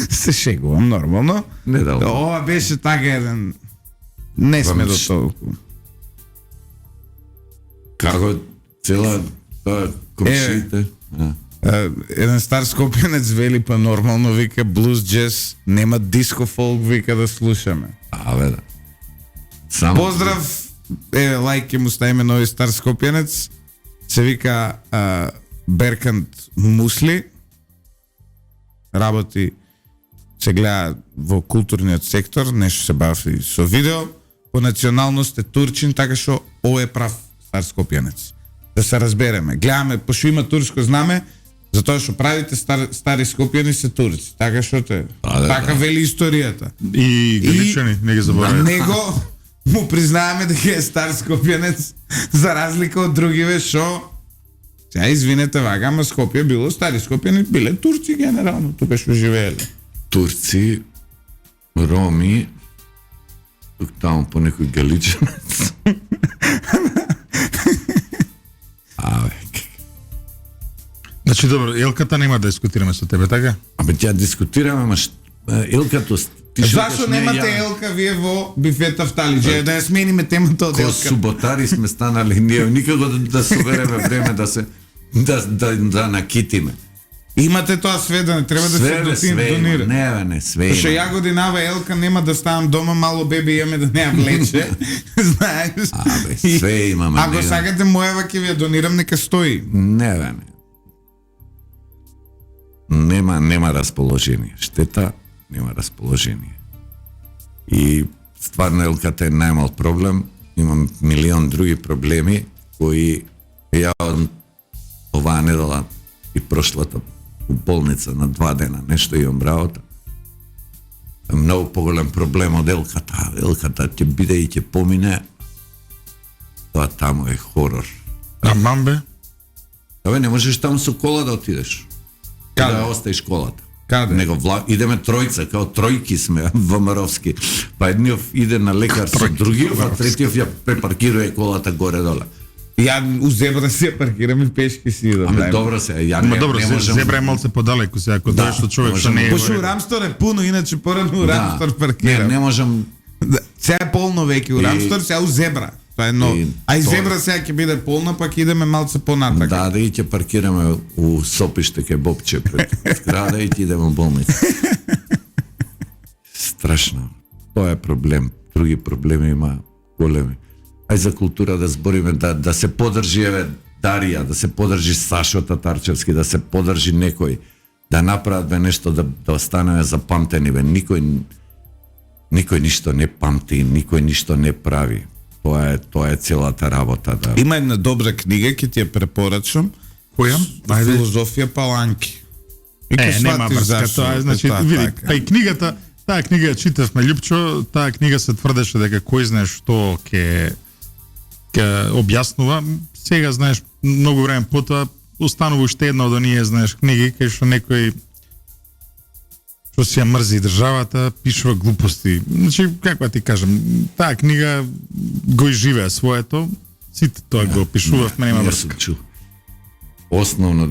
Се шегувам нормално. Не да. Ова беше така еден... Не сме до толку. Како цела тоа комшиите? Еден стар скопјанец вели па нормално вика блуз джез, нема диско фолк вика да слушаме. Абе да. Само Поздрав, лајк ќе му ставиме нови стар скопјанец. Се вика Беркант Мусли. Работи, се гледа во културниот сектор, нешто се бави со видео. По националност е турчин, така што ово е прав стар скопјанец. Да се разбереме. Гледаме, пошто има турско знаме, затоа што правите стари скопјани се турци. Така што те. Така вели историјата. И галичани, не ги На заборавајте. него му признаваме дека е стар скопјанец, за разлика од другиве што сега извинете вага, ама Скопје било стари скопјани, биле турци генерално, тука што живееле. турци, роми, тук таму по некој галичанец. Значи, добро, елката нема да дискутираме со тебе, така? Абе, ја дискутираме, ама елкато... Зашо немате елка вие во бифета в Талиџе? Да ја смениме темата од Ко елка. суботари сме станали, ние никако да собереме време да се да накитиме. Имате тоа сведено, треба да се донира. Не, све Што има. ја годинава елка нема да ставам дома, мало бебе имаме да не ја влече. Знаеш? Абе, све имаме. Ако сакате мојава ќе ви ја донирам, нека стои. Не. Нема расположение. Штета, нема расположение. И стварно елката е најмал проблем. Имам милион други проблеми кои ја оваа недела и прошлата у болница на 2 дена, нешто имам работа. Многу поголем проблем од елката. Елката ќе биде и ќе помине. Тоа таму е хорор. А мамбе? Абе, не можеш таму со кола да отидеш. Каде? Да оставиш колата. Каде? Него идеме тројца, као тројки сме ВМРО-вски. Па едниот иде на лекар со другиот, а третиот ја препаркирува колата горе-доле. Ја у Зебра се паркирам и пешки си идам. Ами добро се, ја Ма не, добро, не можам... Зебра е малце подалеку сега, ако дојдеш од човек што не е... Пошто у Рамстор е пуно, иначе поредно у Рамстор паркирам. Не можам... Да, сега е полно веќе у Рамстор, сега у Зебра. Тоа е ново. А и Зебра сега ќе биде полна, пак идеме малце понатак. Да, и ќе паркираме у Сопиште ке Бобче пред зграда и ќе идеме у болница. Страшно. Тоа е проблем. Други проблеми има големи. Ај за култура да збориме, да се подржи еве Дарија, да се подржи Сашо Татарчевски, да се подржи некој, да направат бе нешто да останеме запамтени бе. Никој ништо не памти, никој ништо не прави. Тоа е целата работа. Да. Има една добра книга, ќе ти ја препорачам. Која? Ајде. Филозофија Паланки. И Нема врска, тоа е, значи, види, па и книгата, таа книга ја читавме, Љупчо, таа книга се тврдеше дека кој знае што ќе објаснува. Сега, знаеш, многу време потоа устанува уште една од оние, знаеш, книги кај што некој што си ја мрзи државата, пишува глупости. Значи, како ти кажам, таа книга го изживеа своето, сите тоа го опишувавме, нема врска. Основно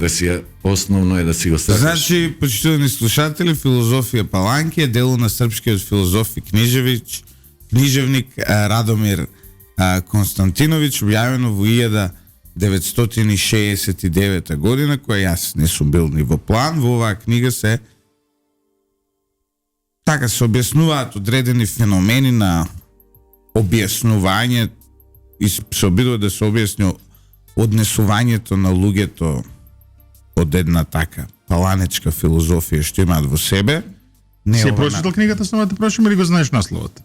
е да си го сакаш. Значи, почитувани слушатели, Филозофија Паланки е дело на српскиот филозоф и книжевник Радомир Константинович, објавено во 1969 година, која јас не сум бил ни во план. Во оваа книга се објаснуваат одредени феномени на објаснување и се обидува да се објасни однесувањето на луѓето од една така паланечка филозофија што имаат во себе. Не Си ја прочитал книгата, само да те прочитам или го знаеш насловот?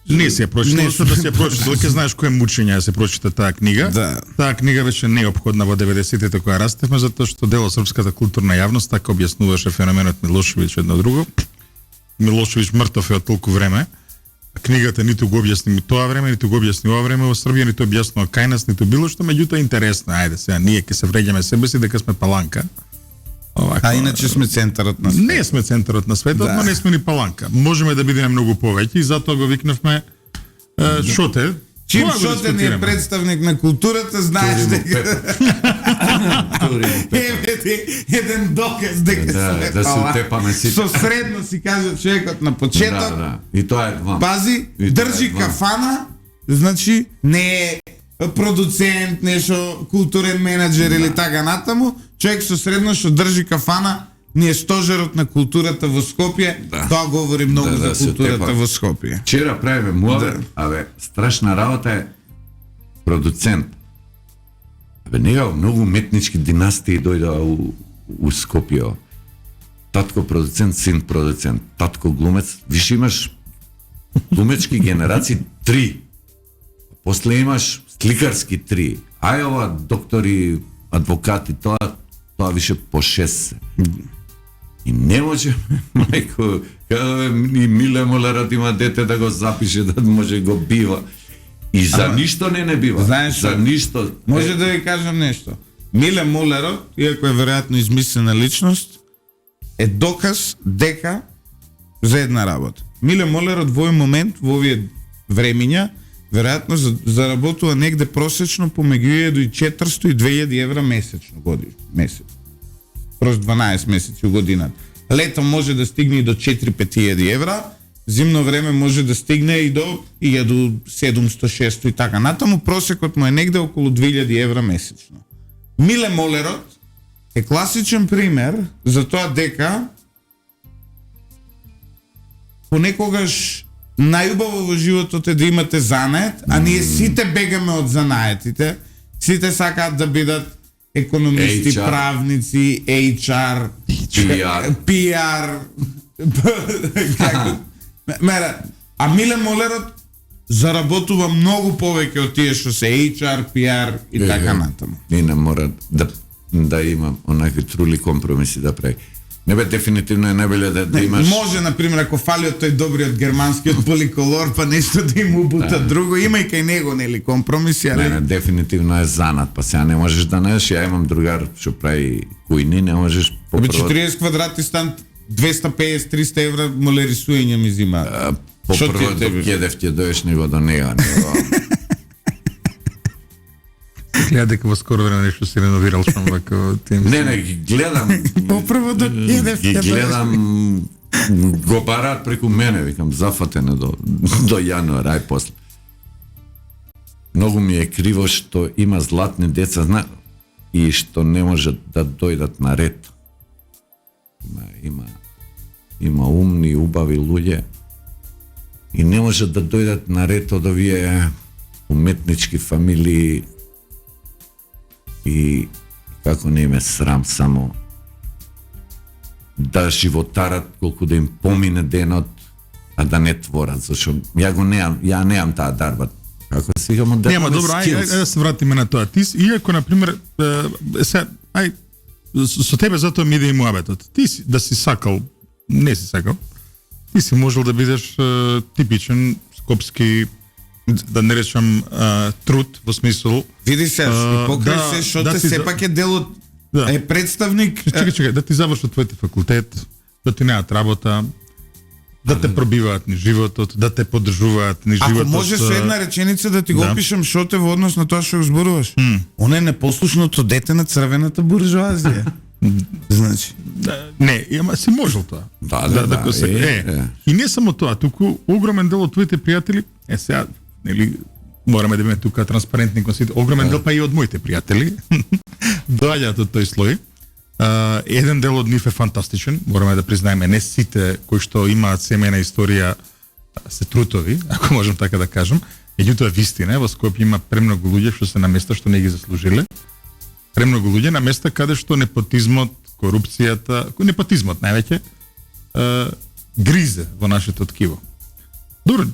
Не си ја прочитал, што да си ја прочитал, ќе знаеш кој мучење да се прочита таа книга. Да. Таа книга беше неопходна во 90-тите кога растевме, затоа што дел од српската културна јавност така објаснуваше феноменот Милошевиќ едно друго. Милошевиќ мртов е од толку време. Книгата ниту го објасни тоа време, ниту го објасни ова време во Србија, ниту објаснува кај нас, ниту било што, меѓутоа интересно. Ајде сега, ние ќе се вреѓаме себе си дека сме Паланка. А иначе сме центарот на светот. Не сме центарот на светот, Да. но не сме ни Паланка. Можеме да бидеме многу повеќе и затоа го викнавме Шоте. Чим Тоа го Шоте не е дискутираме. представник на културата, знаеш дека еден доказ дека сме да се Паланка. утепаме сите. Со средно си кажа човекот на почеток. Да. И тоа е вам. Пази, И тоа држи е вам. кафана, значи не е продуцент, нешто културен менаџер или така натаму, човек со средно што држи кафана, ни е стожерот на културата во Скопје, Да. тоа говори многу Да, за се културата утепа. во Скопје. Вчера правиме муавет, абе, страшна работа е продуцент. Абе, нега многу уметнички династии дојдоа у Скопје. Татко продуцент, син продуцент, татко глумец. Виш имаш глумечки генерации 3. После имаш сликарски 3. Ај ова доктори, адвокати, тоа више по 6. И не може, мајко, и Миле Молерот има дете да го запише, да може го бива. И за ништо не бива. Знаеш за што? ништо. Може да ви кажам нешто. Миле Молерот, иако е веројатно измислена личност, е доказ дека за една работа. Миле Молерот во овој момент, во овие времиња, веројатно заработува негде просечно помеѓу 1400 и 2000 евра месечно месец. Прош 12 месеци у годината. Лето може да стигне и до 4-5 евра, зимно време може да стигне и до 1700-600 и така натаму, просекот му е негде околу 2000 евра месечно. Миле Молерот е класичен пример за тоа дека понекогаш најубаво во животот е да имате занает, а ние сите бегаме од занаетите, сите сакаат да бидат економисти, HR. правници, HR, PR. Како? Мера, а Миле Молерот заработува многу повеќе од тие што се HR, PR и така натаму. И не мора да да има онакви трули компромиси да прави. Не бе, дефинитивно е најбеле да имаш... Може, например, ако фали од тој добриот германскиот поликолор, па нешто да им убута друго, има и кај него, нели, компромиси, али... Не, дефинитивно е занат, па сега не можеш да наеш, ја имам другар што прави кујни, не можеш по 40 квадрати стан, 250-300 евра, моле рисуење ми зима. По-прво до Кедев ќе доеш него до него. Гледа дека во скоро време нешто се реновирал што вака тим. Не, ги гледам. По-прво до Кедев ги гледам, го бараат преку мене, викам, зафатене до јануар, ај после. Многу ми е криво што има златни деца, и што не можат да дојдат на ред. Има умни, убави луѓе и не можат да дојдат на ред од овие уметнички фамилии и како не им е срам само да животарат колку да им помине денот, а да не творат, зашто ја неам таа дарба. Како се викамо да нема, добро, ај да се вратиме на тоа. Ти иако на пример со тебе затоа ми иде и муабетот. Ти да си сакал, не си сакал. Ти си можел да бидеш типичен скопски, да не речам труд во смисол. Види се, покрај се, што те сепак е дел од е представник. Чекај, да ти завршат твојте факултет, да ти неат работа, да те пробиваат ни животот, да те поддржуваат ни животот. Ако може со една реченица да ти го опишам што те во однос на тоа што го зборуваш. Он е непослушното дете на црвената буржуазија. Значи, не, си можел тоа. Да, И не само тоа, туку огромен дел од твоите пријатели, сега, нели, мораме да биме тука транспарентни консити, огромен дел па и од моите пријатели доаѓаат од тој слој. Еден дел од нив е фантастичен, мораме да признаеме, не сите кои што имаат семејна историја се трутови, ако можам така да кажам. Меѓутоа вистина, во Скопје има премногу луѓе што се на места што не ги заслужиле. Премногу луѓе на места каде што непотизмот, корупцијата, непотизмот највеќе гризе во нашето ткиво. Добро,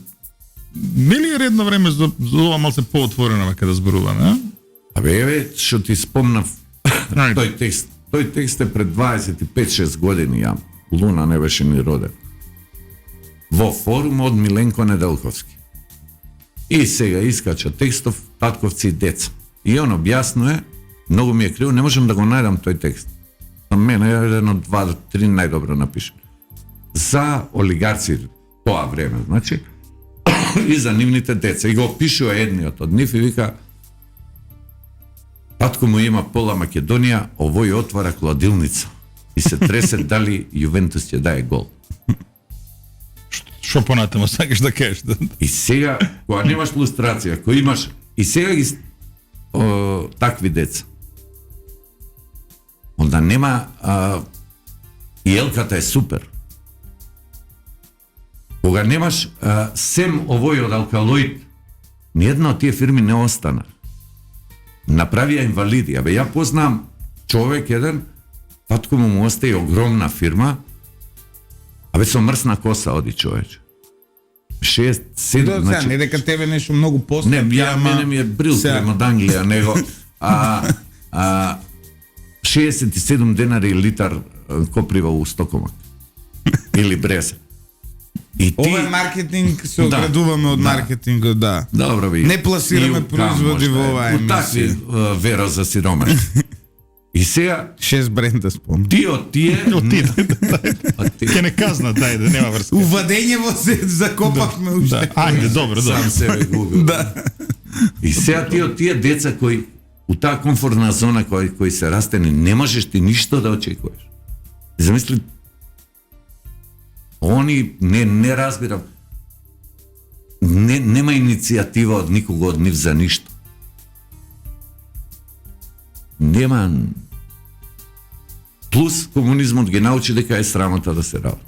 нели е редно време за ова малце поотворено вака да зборуваме, Абе, што ти спомнав тој текст. Тој текст е пред 25-6 години, Луна не беше ни роден. Во форум од Миленко Неделковски. И сега искача текстов татковци и деца. И он објаснува, многу ми е криво, не можам да го најдам тој текст. За мене е еден од 2-3 најдобро напишен. За олигарци тоа време, значи, и за нивните деца. И го опишува едниот од нив и вика: татко му има пола Македонија, овој отвара кладилница и се тресе дали Јувентус ќе дае гол. Што понатамо сакаш да кажеш? И сега, кога немаш лустрација, кога имаш и сега ги такви деца, онда нема и елката е супер. Кога немаш сем овој од алкалоид, ниједна од тие фирми не остана. Направија инвалиди. Абе, ја познам човек еден, татко му остави огромна фирма, абе со мрсна коса оди човече. 6-7, значи... Не дека тебе нешто многу постап. Не, мене ми е брил према од Англија, него 67 денари литар коприва у Стокомак. Или Брезе. Ова е маркетинг, се оградуваме од маркетингот, да. Добро би. Не пласираме производи во оваа емисија. Такви вера за сиромаш. И сега 6 бренда спомнам. Тие Ке не казна, дајде, нема врска. Увадење во се закопавме уште. Ајде, добро. Сам себе губил. Да. И сега тие деца кои у таа комфортна зона кои се растени, не можеш ти ништо да очекуваш. Замисли, они не разбирам. Нема иницијатива од никого од нив за ништо. Нема. Плюс комунизмот ги научи дека е срамота да се работи.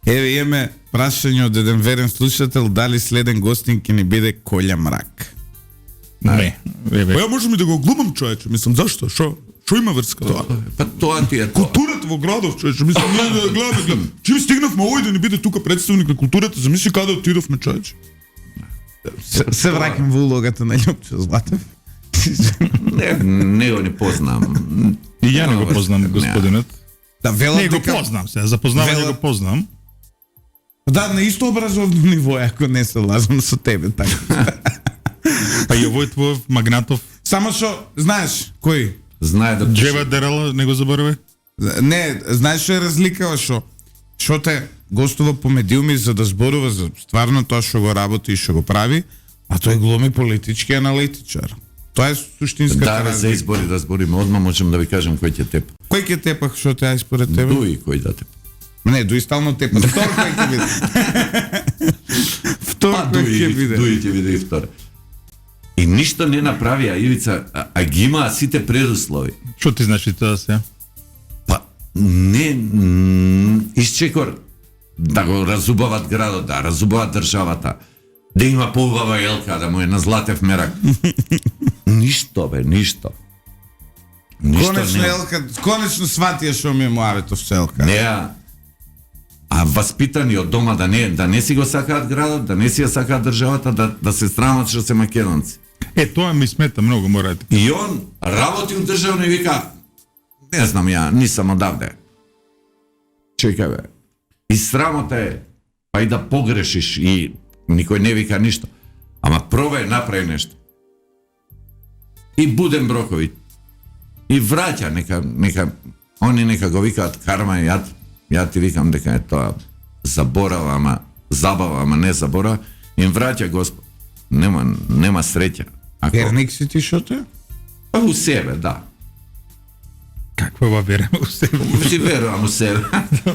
Еве имаме прашање од еден верен слушател, дали следен гостин ќе ни биде Колја Мрак. Не. Ја можам и да го глумам, човече, мислам, зашто? Шо има врска тоа? Па тоа ти е тоа. Културата во градов, човече, мислам, ние да гледаме. Чим стигнавме овој да ни биде тука представник на културата, замисли каде отидовме, човече. Се враќам во улогата на Љупчо Златев. Не го не познам. И ја не го познам Не. господинот. Да, велат Не го дека... познам се, запознавање Велат- го познам. Да, на исто образовно ниво, ако не се лажам со тебе, така. Па и Војтвов, Магнатов, Само што, знаеш, кој? Знае да пише. Джева Дерала, не го заборавај. Не, знаеш што е разликава што те гостува по медиуми за да зборува за стварно тоа што го работи и што го прави, а тој глуми политички аналитичар. Тоа е суштинската Да, за разлика. избори да збориме, одма можем да ви кажем кој ќе тепа. Кој ќе тепах што те според тебе? Дуи кој да тепа. Не, Дуи стално тепа. Втор кој ќе биде? Втор кој ќе биде? Дуи ќе биде и втор. И ништо не направија Ивица, а ги имаа сите предуслови. Што ти значи тоа се? Па не исчекор да го разубават градот, да разубават државата, да има поубава елка, да му е на златев мерак. Ништо бе, ништо. Конечно не. Елка, конечно сватија што ми е Моаветов селка. Не, а васпитани од дома да не си го сакаат градот, да не си ја сакаат државата, да се срамат што се македонци. Тоа ми смета многу, морате. И он работи у државно и вика, не знам ја, нисам одавде. Чекај бе. И срамота е, па и да погрешиш и никој не вика ништо. Ама пробај, направи нешто. И Буден Броковиќ. И враќа, нека они нека го викаат карма, ја ти викам дека е тоа заборава, ама забава, ама не заборава, им враќа Господ. Нема среќа. Ако Верник си ти што те? па у себе, да. Каква ова вера у себе? Си верувам у себе.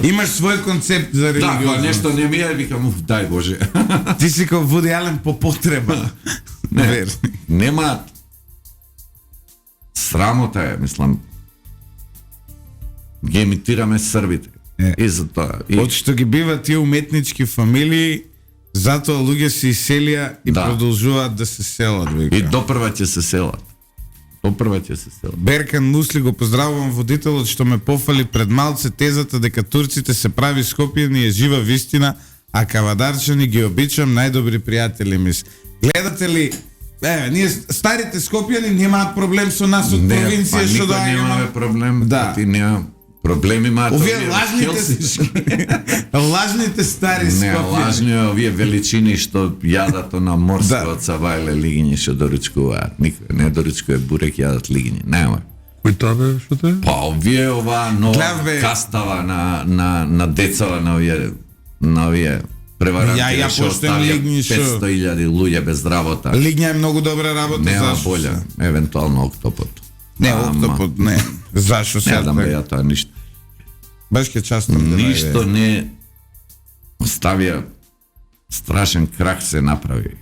Имаш свој концепт за Да, религиозност. кога нешто не ми е, викам, дај Боже. Ти си као Вуди Ален по потреба. Не, Верник. нема срамота е, мислам. Ги емитираме србите. И за тоа. Од што ги бива тие уметнички фамилии, затоа луѓе се иселија и Да. продолжуваат да се селат, вика. И допрва ќе се селат. Допрва ќе се селат. Беркан Мусли го поздравувам водителот што ме пофали пред малце тезата дека турците се прави Скопјани е жива вистина, а кавадарчани ги обичам, најдобри пријатели ми се. Гледате ли, ние старите Скопјани немаат проблем со нас од Не, провинција па што никој немаме доаѓаме. проблем. Да. Ти нема проблеми имаат. Овие овие лажните хелсиншки. лажните стари Не, Скопјани. лажни овие величини што јадат на морско Да. од Савајле лигиња што доручкуваат. Никој не доручкува бурек, јадат лигиња. Нема. Кој тоа бе, што те? Па овие ова нова Глав, бе. кастава на децава на овие преваранти Ја што поштен оставија лигни што- 500.000 луѓе без работа. Лигња е многу добра работа, Нема зашо болја, се? евентуално октопот. Не, Ама, октопот, не. Зашо се? Не дам бе ја тоа ништо. Баш ке частам. Ништо не оставија страшен крах се направи.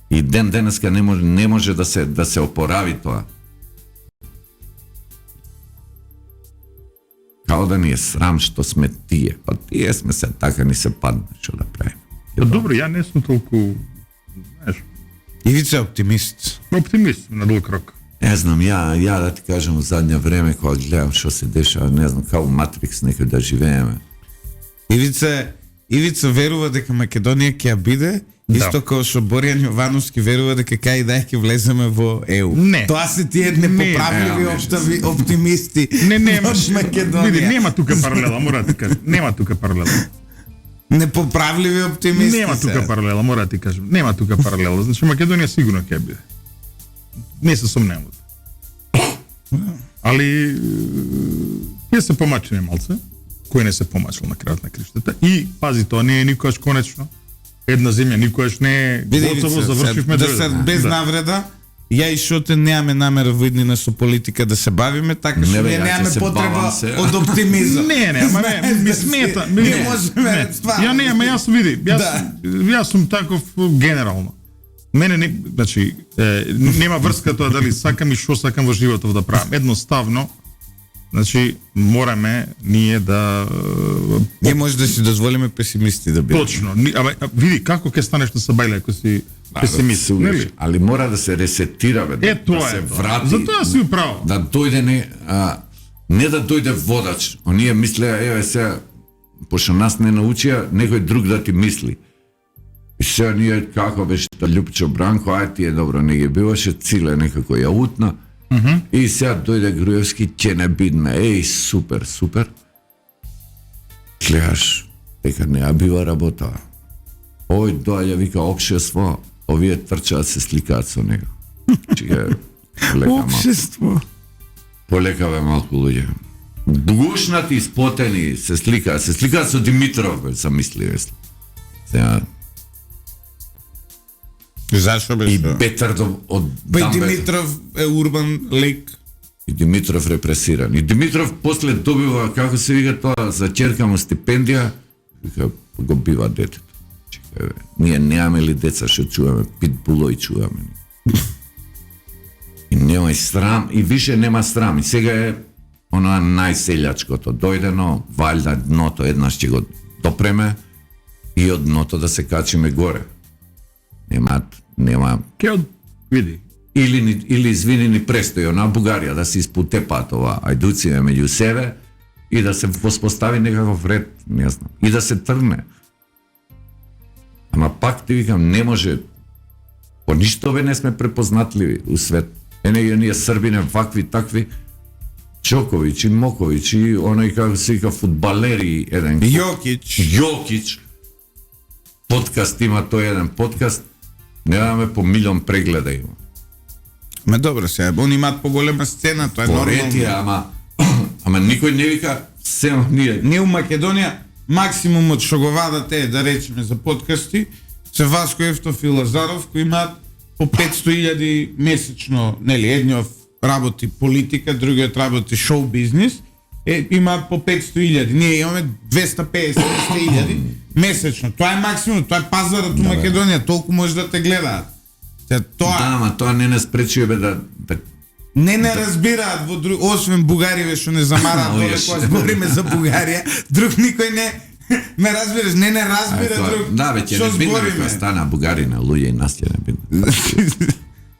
И ден денеска не може да се опорави тоа. Као да ни е срам што сме тие. Па тие сме се така ни се падна што да правиме. Па добро, ја не сум толку, знаеш, Ивица е оптимист. оптимист на долг рок. Не знам, ја да ти кажам, во задња време кога гледам што се дешава, не знам, као Матрикс некој да живееме. Ивица верува дека Македонија ќе ја биде, исто како што Боријан Јовановски верува дека кај да ќе влеземе во ЕУ. Не. Тоа се тие непоправливи не, оптимисти. Не, нема, од Македонија. види, нема тука паралела, мора да ти кажам. Нема тука паралела. Непоправливи оптимисти. Нема се. тука паралела, мора да ти кажам. Нема тука паралела. Значи Македонија сигурно ќе биде. Не се сомневам. Али ќе се помачиме малце. Кој не се помачил на крајот на криштата. И пази, тоа не е никогаш конечно. Една земја никогаш не е Види, готово, Ивица, завршивме да се без навреда. Ја и Шоте немаме намера во иднина со политика да се бавиме, така што Не, бе, ние ја ќе немаме се потреба бавам се. од оптимизам. Не, ама не, ми смета. Не можеме, стварно. Ја не, ама јас види, Да. јас сум таков генерално. Мене не, значи, нема врска тоа дали сакам и што сакам во животот да правам. Едноставно, значи, мораме ние да Не може да си дозволиме песимисти да бидеме. точно, ама види како ќе станеш на Сабајле ако си песимист, нели? Али мора да се ресетира, бе, да Тоа се е. врати. Затоа си управо. Да дојде не да дојде водач. Оние мислеа, еве сега, пошто нас не научија, некој друг да ти мисли. И сега ние како беше Љупчо Бранко, ај ти е добро, не ги биваше, Циле некако ја утна. И сега дојде Груевски, ќе не бидме. Еј, супер, супер. Гледаш, дека не ја бива работа. Ој доаѓа, вика, општество, овие трчаат се сликаат со него. Чека, Општество. полека бе малку луѓе. Гушнати, спотени, се сликаат со Димитров, бе, сам мисли, весли. Сега, Зашо и беше? Петардов од Па и Дамбет. Димитров е урбан лик. И Димитров репресиран. И Димитров после добива, како се вика тоа, за ќерка му стипендија, вика, го бива детето. Чекај, бе, ние немаме ли деца, што чуваме, питбулој чуваме. И нема срам, и више нема срам. И сега е оноа најселјачкото дојдено, валјда дното еднаш ќе го допреме и од дното да се качиме горе. Нема Види. или извини ни престои на Бугарија да се испотепаат ова ајдуција меѓу себе и да се воспостави некаков ред, не знам, и да се тргне. Ама пак ти викам, не може, по ништо бе не сме препознатливи у свет. Ние Србине вакви, такви, Чоковиќ и Моковиќ и оној како се вика фудбалери еден. Јокич. Подкаст има тој еден подкаст, немаме по милион прегледа има. Ме добро сега, они имаат поголема сцена, тоа е Поретија, нормално. ама никој не вика се ние. Ние у Македонија максимумот што го вадат е, да речеме за подкасти, се Васко Ефтов и Лазаров кои имаат по 500.000 месечно, нели, едниот работи политика, другиот работи шоу бизнис, имаат по 500.000. Ние имаме 250.000 месечно. Тоа е максимум, тоа е пазарот у Македонија, толку може да те гледаат. Тоа Да, ама тоа не спречи бе да не разбираат во освен бугариве што не замараат овде кога збориме за Бугарија, друг никој не разбираш, не разбира друг. Да, веќе не бидне кога стана бугарина, луѓе и нас ќе не бидне.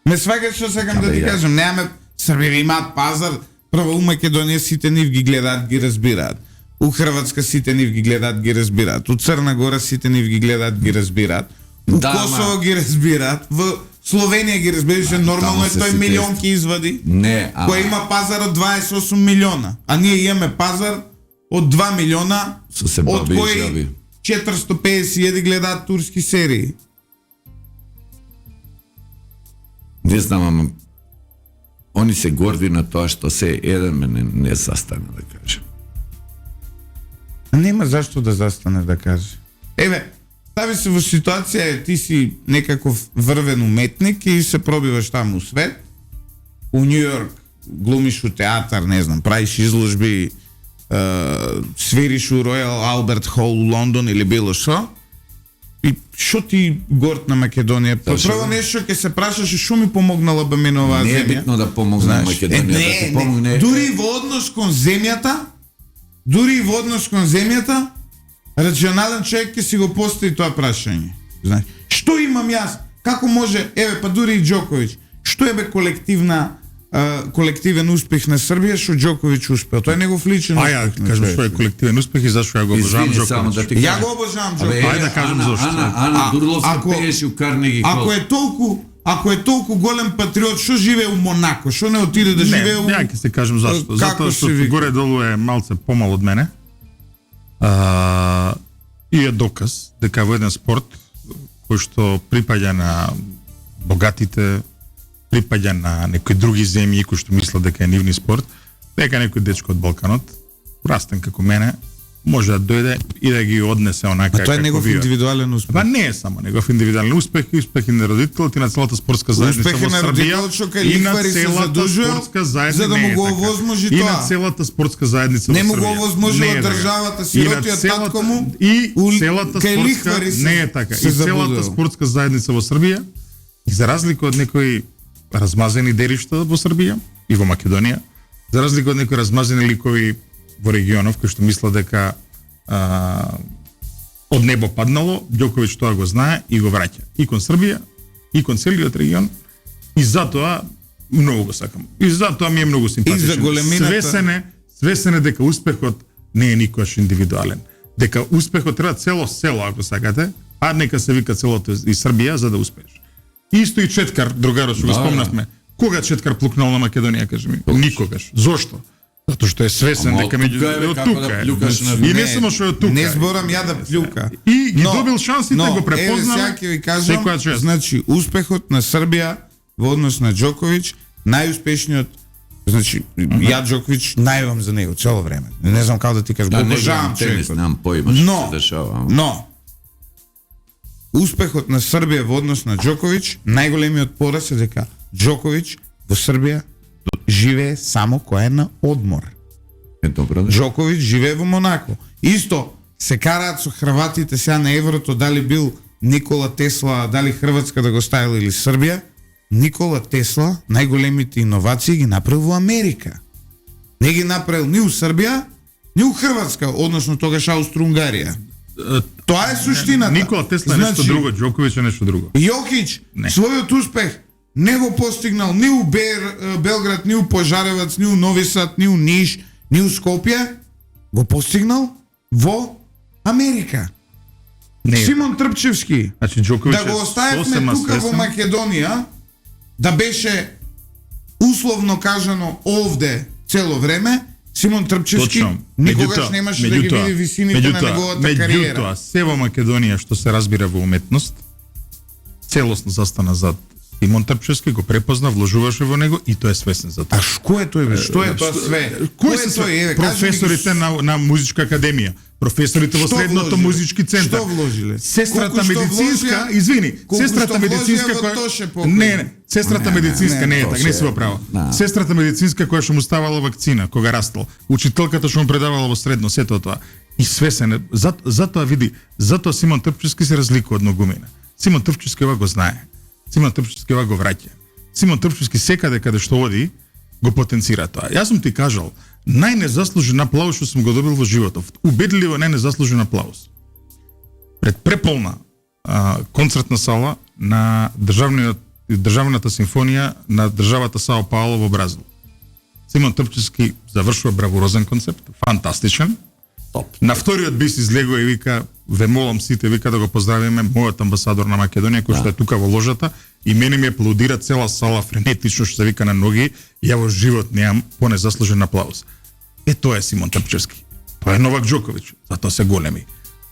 Ме сваќаш што сакам да ти кажам, немаме Србија имаат пазар, прво у Македонија сите нив ги гледаат, ги разбираат. У Хрватска сите нив ги гледаат, ги разбираат. У Црна Гора сите нив ги гледаат, ги разбираат. У Косово ги разбираат, во Словенија ги разбираш, нормално е тој милионки извади. Не, кој има пазар од 28 милиона, а ние имаме пазар од 2 милиона, од кои 450 гледаат турски серии. Не знам, ама они се горди на тоа што се еден не застане, да кажем. Нема зашто да застане, да каже. Еве, стави се во ситуација, ти си некаков врвен уметник и се пробиваш таму свет. У Нью Йорк глумиш у театар, не знам, правиш изложби, свириш у Ројал Алберт Хол у Лондон или било што. И што ти горд на Македонија? Прво нешто ќе се прашаш што ми помогнала бе мене оваа земја. Не е битно да помогне Македонија, да ти помогне. Дури во однос кон земјата, рационален човек ќе си го постави тоа прашање. Знаеш, што имам јас? Како може, еве па дури и Џоковиќ, што е бе колективен успех на Србија што Џоковиќ успеал? Тоа е негов личен успех. Ајде да кажам што е колективен успех и зашто ја го обожавам Џоковиќ. Ја го обожавам Џоковиќ. Ајде да кажам зашто. Ана Дурловска пееше у Карнеги Хол. Ако е толку голем патриот, што живее у Монако? Што не отиде да живее у... Не, ќе се кажам зашто. Затоа што горе-долу е малце помал од мене. И е доказ дека во еден спорт кој што припаѓа на богатите, припаѓа на некои други земји кои што мислат дека е нивни спорт, дека некој дечко од Балканот, растен како мене, може да дојде и да ги однесе онака како тоа е негов индивидуален успех. Па не е само негов индивидуален успех, успех и на родителот и на целата спортска заедница во Србија. И на целата спортска заедница, за да му го овозможи тоа. И на целата спортска заедница во Србија. Не му го овозможила државата, сиротиот татко му. И целата спортска не е така. И целата спортска заедница во Србија, за разлика од некои размазени делишта во Србија и во Македонија, за разлика од некои размазени ликови во регионов кои што мисла дека од небо паднало, Ѓоковиќ тоа го знае и го враќа и кон Србија, и кон целиот регион, и затоа многу го сакам. И затоа ми е многу симпатичен. И за големината... Свесен е дека успехот не е никош индивидуален. Дека успехот треба цело село, ако сакате, а нека се вика целото и Србија за да успееш. Исто и Четкар, другарот што го спомнавме, Кога Четкар плукнал на Македонија, кажи ми? Никогаш. Зошто? Затоа што е свесен Ама дека од тука е, од како тука да е. плюкаш на- И не само што е од тука. Не зборам ја да плюка. И ги добил шансите, го препознал. Еве сега ќе ви кажам, секоја чест. значи успехот на Србија во однос на Џоковиќ, најуспешниот, значи ја Џоковиќ најувам за него цело време. Не знам како да ти кажам, Да, го не обожавам знам тенис, човекот. немам поима што Но, се дешава. но успехот на Србија во однос на Џоковиќ, најголемиот пораз е дека Џоковиќ во Србија живее само кој е на одмор. Е добро да. Џоковиќ живее во Монако. Исто се караат со хрватите сега на еврото, дали бил Никола Тесла, дали Хрватска да го ставила или Србија. Никола Тесла најголемите иновации ги направил во Америка. Не ги направил ни у Србија, ни у Хрватска, односно тогаш Аустро-Унгарија. Тоа е суштината. Никола Тесла е нешто друго, Џоковиќ е нешто друго. Јокич Не. својот успех не го постигнал ни у Белград, ни у Пожаревац, ни у Нови Сад, ни у Ниш, ни у Скопје, го постигнал во Америка. Не. Симон Трпчевски, Значи Џоковиќ да го оставевме сосема тука во свесен. Македонија, да беше условно кажано овде цело време, Симон Трпчевски Точно. никогаш немаше да ги види висините на неговата кариера. Меѓутоа, се во Македонија што се разбира во уметност, целосно застана зад Симон Трпчевски, го препозна, вложуваше во него и тој е свесен за тоа. А шко е тој бе? Што е тоа све? Кои е се тој? Еве, кажи ми ги професорите на музичка академија, професорите во Што средното вложиле? музички центар. Што вложиле? Сестрата Колку што медицинска, вложија- извини, колку сестрата што медицинска вложија во која Тоше покрај. не, сестрата медицинска не е така, не си во право. Да. Сестрата медицинска која што му ставала вакцина кога растал, учителката што му предавала во средно, сето тоа. И свесен е, затоа види, затоа Симон Трпчевски се разликува од многумина. Симон Трпчевски ова го знае. Симон Трпчевски ова го враќа. Симон Трпчевски секаде каде што оди, го потенцира тоа. Јас сум ти кажал, најнезаслужен аплауз што сум го добил во животов. Убедливо најнезаслужен аплауз. Пред преполна концертна сала на државната симфонија на државата Сао Пауло во Бразил. Симон Трпчевски завршува бравурозен концепт, фантастичен. Топ. На вториот бис излегува и вика, ве молам сите, вика да го поздравиме мојот амбасадор на Македонија кој што е тука во ложата и мене ми аплаудира цела сала френетично што се вика на ноги и ја во живот неам понезаслужен аплауз. Е тоа е Симон Трпчевски. Тоа е Новак Џоковиќ, затоа се големи.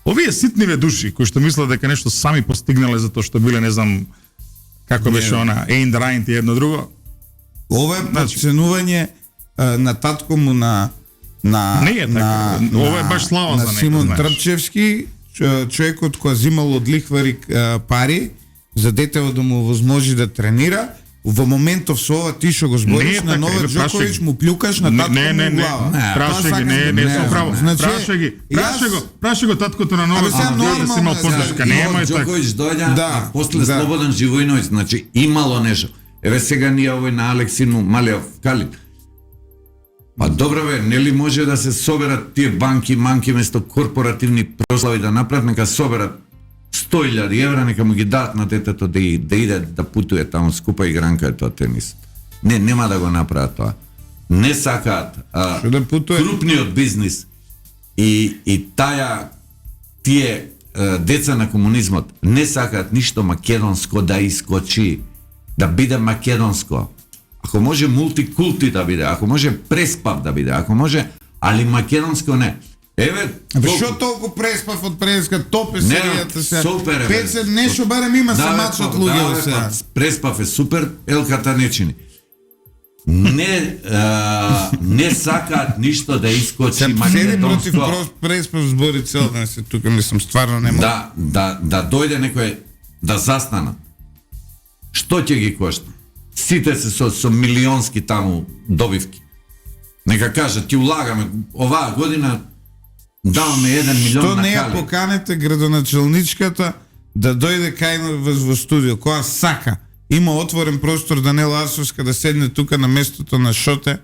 Овие ситниве души кои што мислат дека нешто сами постигнале затоа што биле не знам како беше она Ейн Драйнт и едно друго. Ова е подценување на татко му на Не е така. Ова е баш слава за на него, Симон знаеш. Трпчевски, човекот кој зимал од лихвари пари за детево да му возможи да тренира. Во моментов со ова ти што го Не збориш е на така, Новак еве, прашај Џоковиќ ги. му плюкаш на татко Не, му глава. прашај ги, не сум право. Значи, Прашај го таткото на Новак сега Џоковиќ да си имал нормално е, поддршка. Нема е така. Џоковиќ дојде, Да, а после да. Слободан Живојиновиќ, значи имало нешто. Еве сега ние овој на Алексину Малиев Калин. Па добро бе, нели може да се соберат тие банки, манки место корпоративни прослави да направат, нека соберат 100.000 евра, нека му ги дадат на детето да иде да путува таму, скупа игранка е тоа тенис. Не, нема да го направат тоа. Не сакаат Што да путува? крупниот бизнис и тие деца на комунизмот не сакаат ништо македонско да искочи, да биде македонско. Ако може мултикулти да биде, ако може преспав да биде, ако може, али македонско не. Еве, Што толку преспав од преска, топ е серијата се. супер е, бе. Пецер нешто барем има Да, се бе, мачот па, луѓе бе, сега. па, преспав е супер, елката нечини. Не сакаат ништо да искочи Седи против македонско. преспав збори цел ден се тука, мислам, стварно не може. Да дојде некој да застанат. Што ќе ги кошта? Сите се со милионски таму добивки. Нека кажат, ти улагаме оваа година даваме 1 милион Што на не ја Кали. поканете градоначалничката да дојде кај во студио, која сака. Има отворен простор Данела Арсовска да седне тука на местото на Шоте,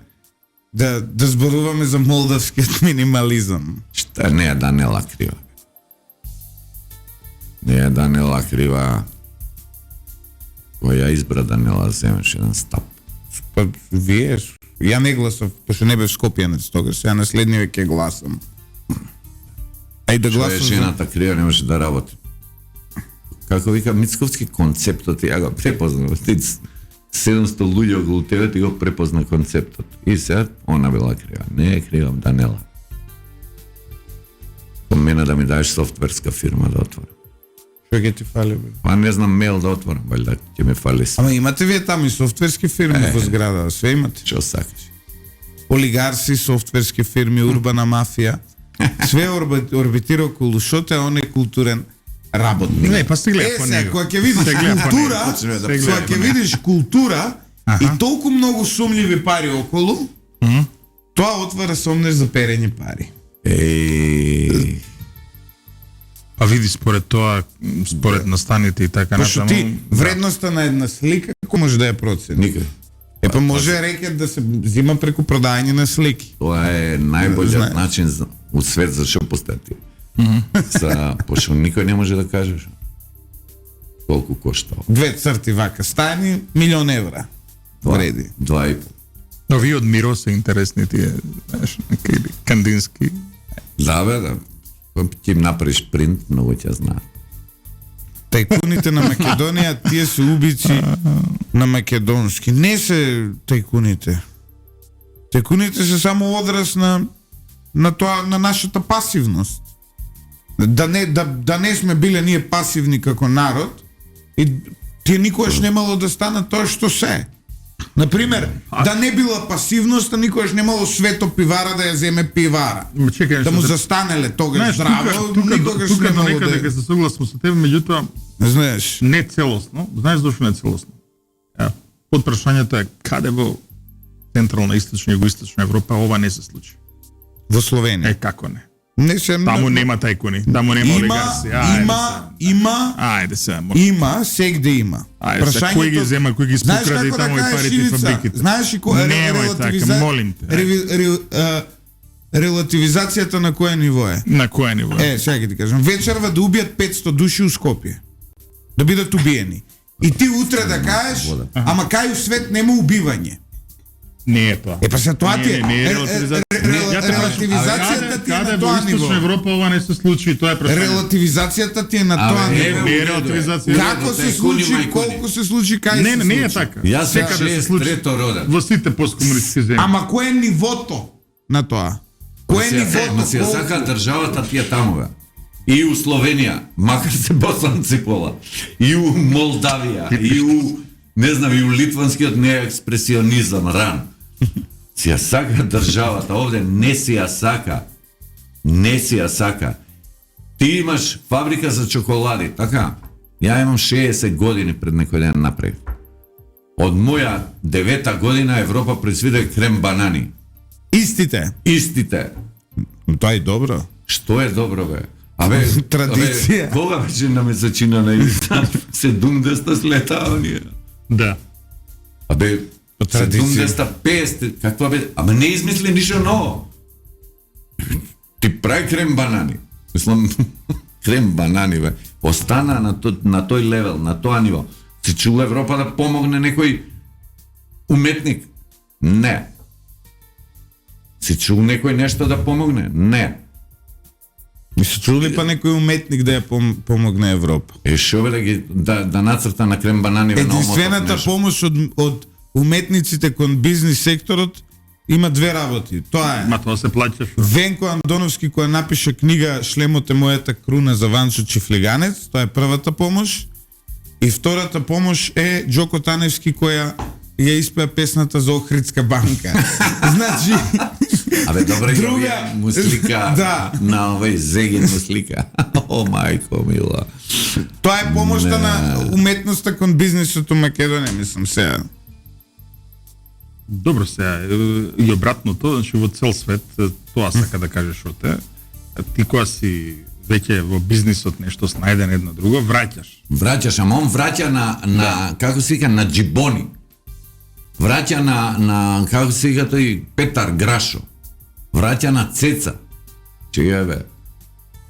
да зборуваме за молдавскиот минимализам. Шта не е Данела крива. Не е Данела крива. Која избра Данела земеш еден стап. Па вие, ја не гласав, пошто не бев скопјанец тогаш, сега наследниот ќе гласам. Ај да Тоа е гласам за... жената крива, не може да работи. Како вика Мицковски концептот, ја го препознав. 700 луѓе околу тебе ти го препозна концептот. И сега, она била крива. Не е крива, Данела. Кон мене да ми даеш софтверска фирма да отворам. Што ќе ти фали, бе? Па не знам мейл да отворам, валјда ќе ме фали се. Ама имате вие таму и софтверски фирми во зграда, све имате. Што сакаш? Олигарси, софтверски фирми, урбана мафија. Све орбитира околу шото е оне културен работник. Не, па се гледа по сега, него. кога ќе видиш Се гледа по култура, него. Се кога гледа по ќе него. видиш култура и толку многу сумњиви пари околу, тоа отвара сомнеш за перење пари. Еј, Па види според тоа, според настаните и така Пошто натаму. ти вредноста на една слика како може да ја процени? никај. Па може рекет да се зима преку продајање на слики. Тоа е најболјиот Знаеш. начин у свет за што постати. Пошто никој не може да каже што. Колку коштал. 2 црти вака стани, €1.000.000 вреди. 2,5. Но ви од Миро се интересни тие, знаеш, некои кандински. Да, бе, да. Кога ти им направиш принт, многу ќе знаат. Тајкуните на Македонија, тие се убици на македонски. Не се тајкуните. Тајкуните се само одраз на тоа, на нашата пасивност. Да не сме биле ние пасивни како народ и тие никогаш немало да станат тоа што се. Например, да не била пасивност, никогаш немало Свето Пивара да ја земе пивара. Чекај, Да му што застанеле тогаш знаеш, здраво, никогаш тука до немало некаде да... ќе се согласам со тебе, меѓутоа Знаеш, не целосно. Знаеш зашто не целосно? Под прашањето е каде во централна, источна и југоисточна Европа ова не се случи. во Словенија. Како не? Не се Таму нема тајкуни, таму нема олигарси. Ајде се, Има, сегде има. Ајде се, кој ги зема, кој ги спокраде таму и парите и фабриките. Знаеш ли кој Немај така, молим те. Релативизацијата на кое ниво е? На кое ниво? Сега ќе ти кажам, вечерва да убијат 500 души у Скопје. Да бидат убиени. И ти утре да кажеш, ама кај у свет нема убивање. Не е тоа. Па се тоа ти е. Не е релативизација. Релативизацијата ти е Каде на во тоа ниво. Источна Европа ова не се случи, тоа е прашање. Релативизацијата ти е на тоа не, ниво. Не е релативизација. Како се случи, колку се случи, кај се случи? Не е така. Јас сум Секаде се случи 63-то роден. во сите посткомунистички земји. Ама кое е нивото на тоа? Кое е нивото? Си ја сака државата ти е таму, бе. И у Словенија, макар се босанци пола. И у Молдавија, и у, не знам, и у литванскиот неекспресионизам, ран. Си ја сака државата, овде не си ја сака. Не си ја сака. Ти имаш фабрика за чоколади, така? Ја имам 60 години пред некој ден напред. Од моја 9-та година Европа произведе крем банани. Истите. Истите. Тоа е добро. Што е добро, бе? Абе, Традиција. Кога беше на месечина на иста? 70 слетаванија. Да. Абе, традиција. 70, 50, каква бе? Ама не измисли ништо ново. Ти прави крем банани. Мислам, крем банани, бе. Остана на тој левел, на тоа ниво. Се чула Европа да помогне некој уметник? Не. Се чул некој нешто да помогне? Не. Ми се чули па некој уметник да ја помогне Европа. Шо бе да нацрта на крем банани на единствената помош од уметниците кон бизнис секторот има две работи. Тоа е Ма тоа се плаќаш. Венко Андоновски која напише книга Шлемот е мојата круна за Ванчо Чифлиганец, тоа е првата помош. И втората помош е Джоко Таневски која ја испеа песната за Охридска банка. Значи Абе, добре, друга му слика да. На овој Зегин му слика. О, мајко мила. Тоа е помошта на уметноста кон бизнисот у Македонија, мислам сега. Добро сега, и обратното, значи во цел свет, тоа сака да кажеш од те. Ти кога си веќе во бизнисот нешто снајден едно друго, враќаш. Ама он враќа на како се вика, на джибони. Враќа на како се вика тој Петар Грашо. Враќа на Цеца. Че бе.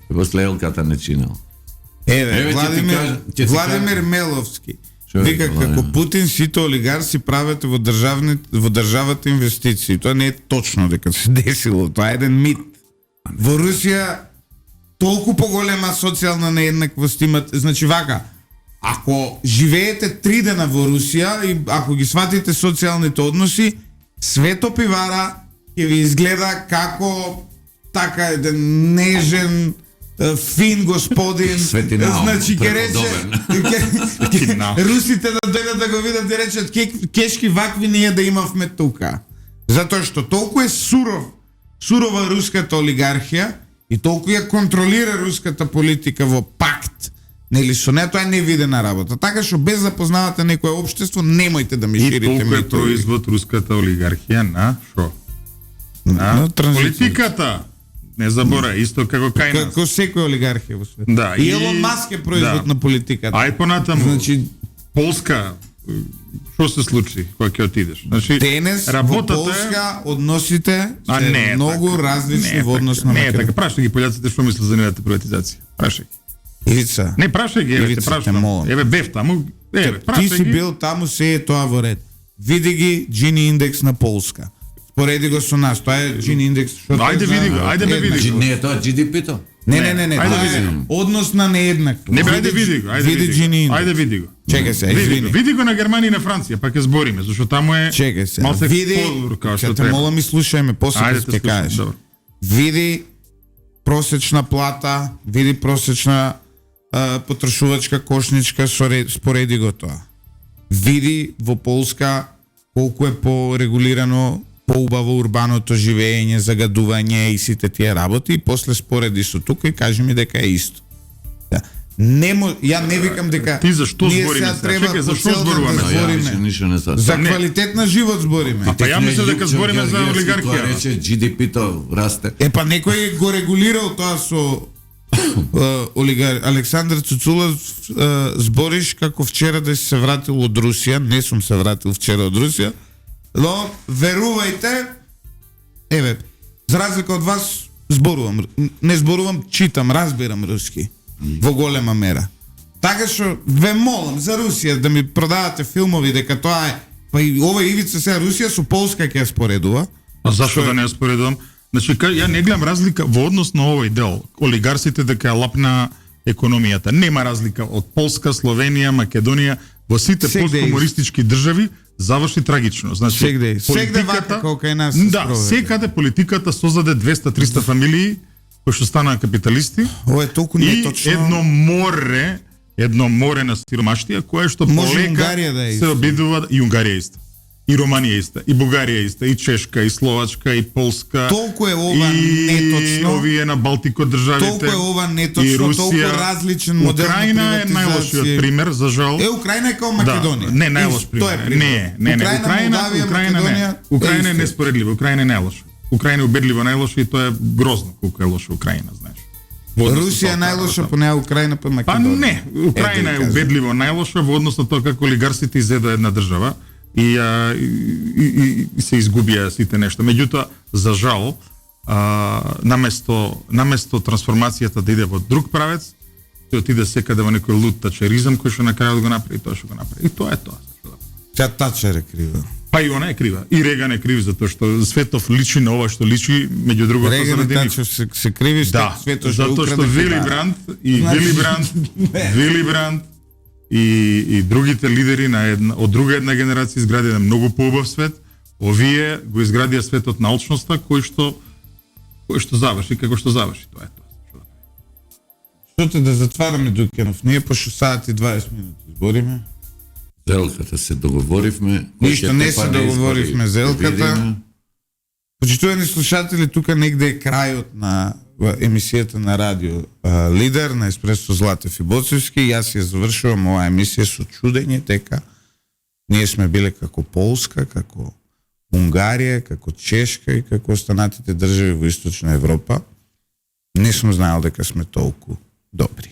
После елката не чинал. Еве, Владимир Меловски. Вика, како Путин сите олигарси прават во државата инвестиции. Тоа не е точно дека се десило, тоа е еден мит. Во Русија толку поголема социјална нееднаквост имат, значи вака, ако живеете 3 дена во Русија и ако ги сватите социјалните односи, Свето Пивара ќе ви изгледа како така еден нежен, фин господин. Светинао, Значи ќе преподобен. рече русите да дојдат да го видат и речат кешки вакви ние да имавме тука. Затоа што толку е сурова руската олигархија и толку ја контролира руската политика во пакт. Нели со неа тоа е невидена работа. Така што без да познавате некое општество, немојте да ми И ширите толку е митови. производ руската олигархија на шо? На транзиција. Политиката. Не забора, исто како кај нас. Како секој олигархија во светот. Да, и и- Елон Маск е производ да. на политиката. Ај понатаму. Значи, Полска, што се случи кога ќе отидеш? Значи, денес во работата е- Полска односите А се не е многу така. различни Не е во однос така. на Не е Македонија. така. Прашај ги пољаците што мислат за нивната приватизација. Прашај ги. Ивица, Не, прашај ги, еве те Ивица, те прашам. молам. Еве бев таму. Еве, ти прашај си ги. бил таму, се е тоа во ред. Види ги Джини индекс на Полска. Спореди го со нас. Тоа е Джини индекс. Што Ајде види го, ајде бе види Значи го. не е тоа GDP-то? Не, Ајде тоа види е го. однос на нееднакво. Не бе, ајде види го, ајде види види Джини го. индекс. Ајде види го. Чекај се, Види извини. го. Види го на Германија и на Франција, па ќе збориме, зашто таму е Чекај се. малце Види, подобро како што ќе те треба. молам и слушај ме, после Ајде ќе те ќе слушам, кажеш. добро. Види просечна плата, види просечна потрошувачка кошничка, спореди го тоа. Види во Полска колку е порегулирано, поубаво урбаното живење, загадување и сите тие работи и после спореди со тука и кажи ми дека е исто. Да. Ја не викам дека Ти зашто ние збориме сега сега? треба Чекај, по зашто цел ден зборуваме? да А ја збориме. више ништо не сад. За Не. квалитет на живот збориме. Па ја мислам дека збориме за Тоа олигархија. рече GDP-то расте. Е, па некој го регулирал тоа со Александар Цуцула збориш како вчера да си се вратил од Русија. Не сум се вратил вчера од Русија. Но верувајте, еве, за разлика од вас зборувам, не зборувам, читам, разбирам руски во голема мера. Така што ве молам за Русија да ми продавате филмови дека тоа е, па и ова ивица сега Русија со Полска ќе ја споредува. А зашто да не ја споредувам? Значи, ја не гледам разлика во однос на овој дел. Олигарсите дека ја лапна економијата. Нема разлика од Полска, Словенија, Македонија, во сите Сегде е посткомунистички држави заврши трагично. Значи, Сегде вака како кај нас се Да, спроведе. секаде политиката создаде 200-300 фамилии кои што станаа капиталисти Ова е толку и неточно. едно море на сиромаштија кое што Може полека Унгарија да е се исто. обидува и Унгарија исто. И Романија иста, и Бугарија иста, и Чешка, и Словачка, и Полска. Толку е ова и неточно. овие на Балтико државите. Толку е ова неточно, и Русија. толку различен модел на Украина е најлошиот приватизација. пример, за жал. Украина е како Македонија. Да, не најлош Тоа е пример. Не. Молдавија, Македонија. Украина е неспоредливо, Украина е најлоша. Украина е убедливо најлоша и тоа е грозно колку е лоша Украина, знаеш. Во однос на Русија е тоа најлоша, како- по неа Украина, па Па Македонија. не, Украина е Ете, убедливо најлоша во однос на тоа како олигарсите изеда една држава и се изгубија сите нешто. Меѓутоа, за жал, наместо трансформацијата да иде во друг правец, тој отиде секаде во некој луд тачеризам кој што на крајот го направи тоа што го направи. И тоа е тоа. Тя Тачер е крива. Па и она е крива. И Реган е крив затоа што Светов личи на ова што личи, меѓу другото Реган и заради нив. Тачер се криви што Да, Светот затоа што украде Вили Пивара. Бранд и Значи- Вили Бранд и другите лидери на од друга една генерација изградија на многу поубав свет, овие го изградија светот на алчноста кој што заврши како што заврши, тоа е тоа. Што те да затвараме Дукенов? Ние по 6 сати и 20 минути збориме. Зелката се договоривме. Ништо не се договоривме за Елката. Почитувани слушатели, тука негде е крајот на емисијата на радио Лидер на Еспресо Златев и Боцевски. Јас ја завршувам оваа емисија со чудење дека ние сме биле како Полска, како Унгарија, како Чешка и како останатите држави во Источна Европа. Не сум знаел дека сме толку добри.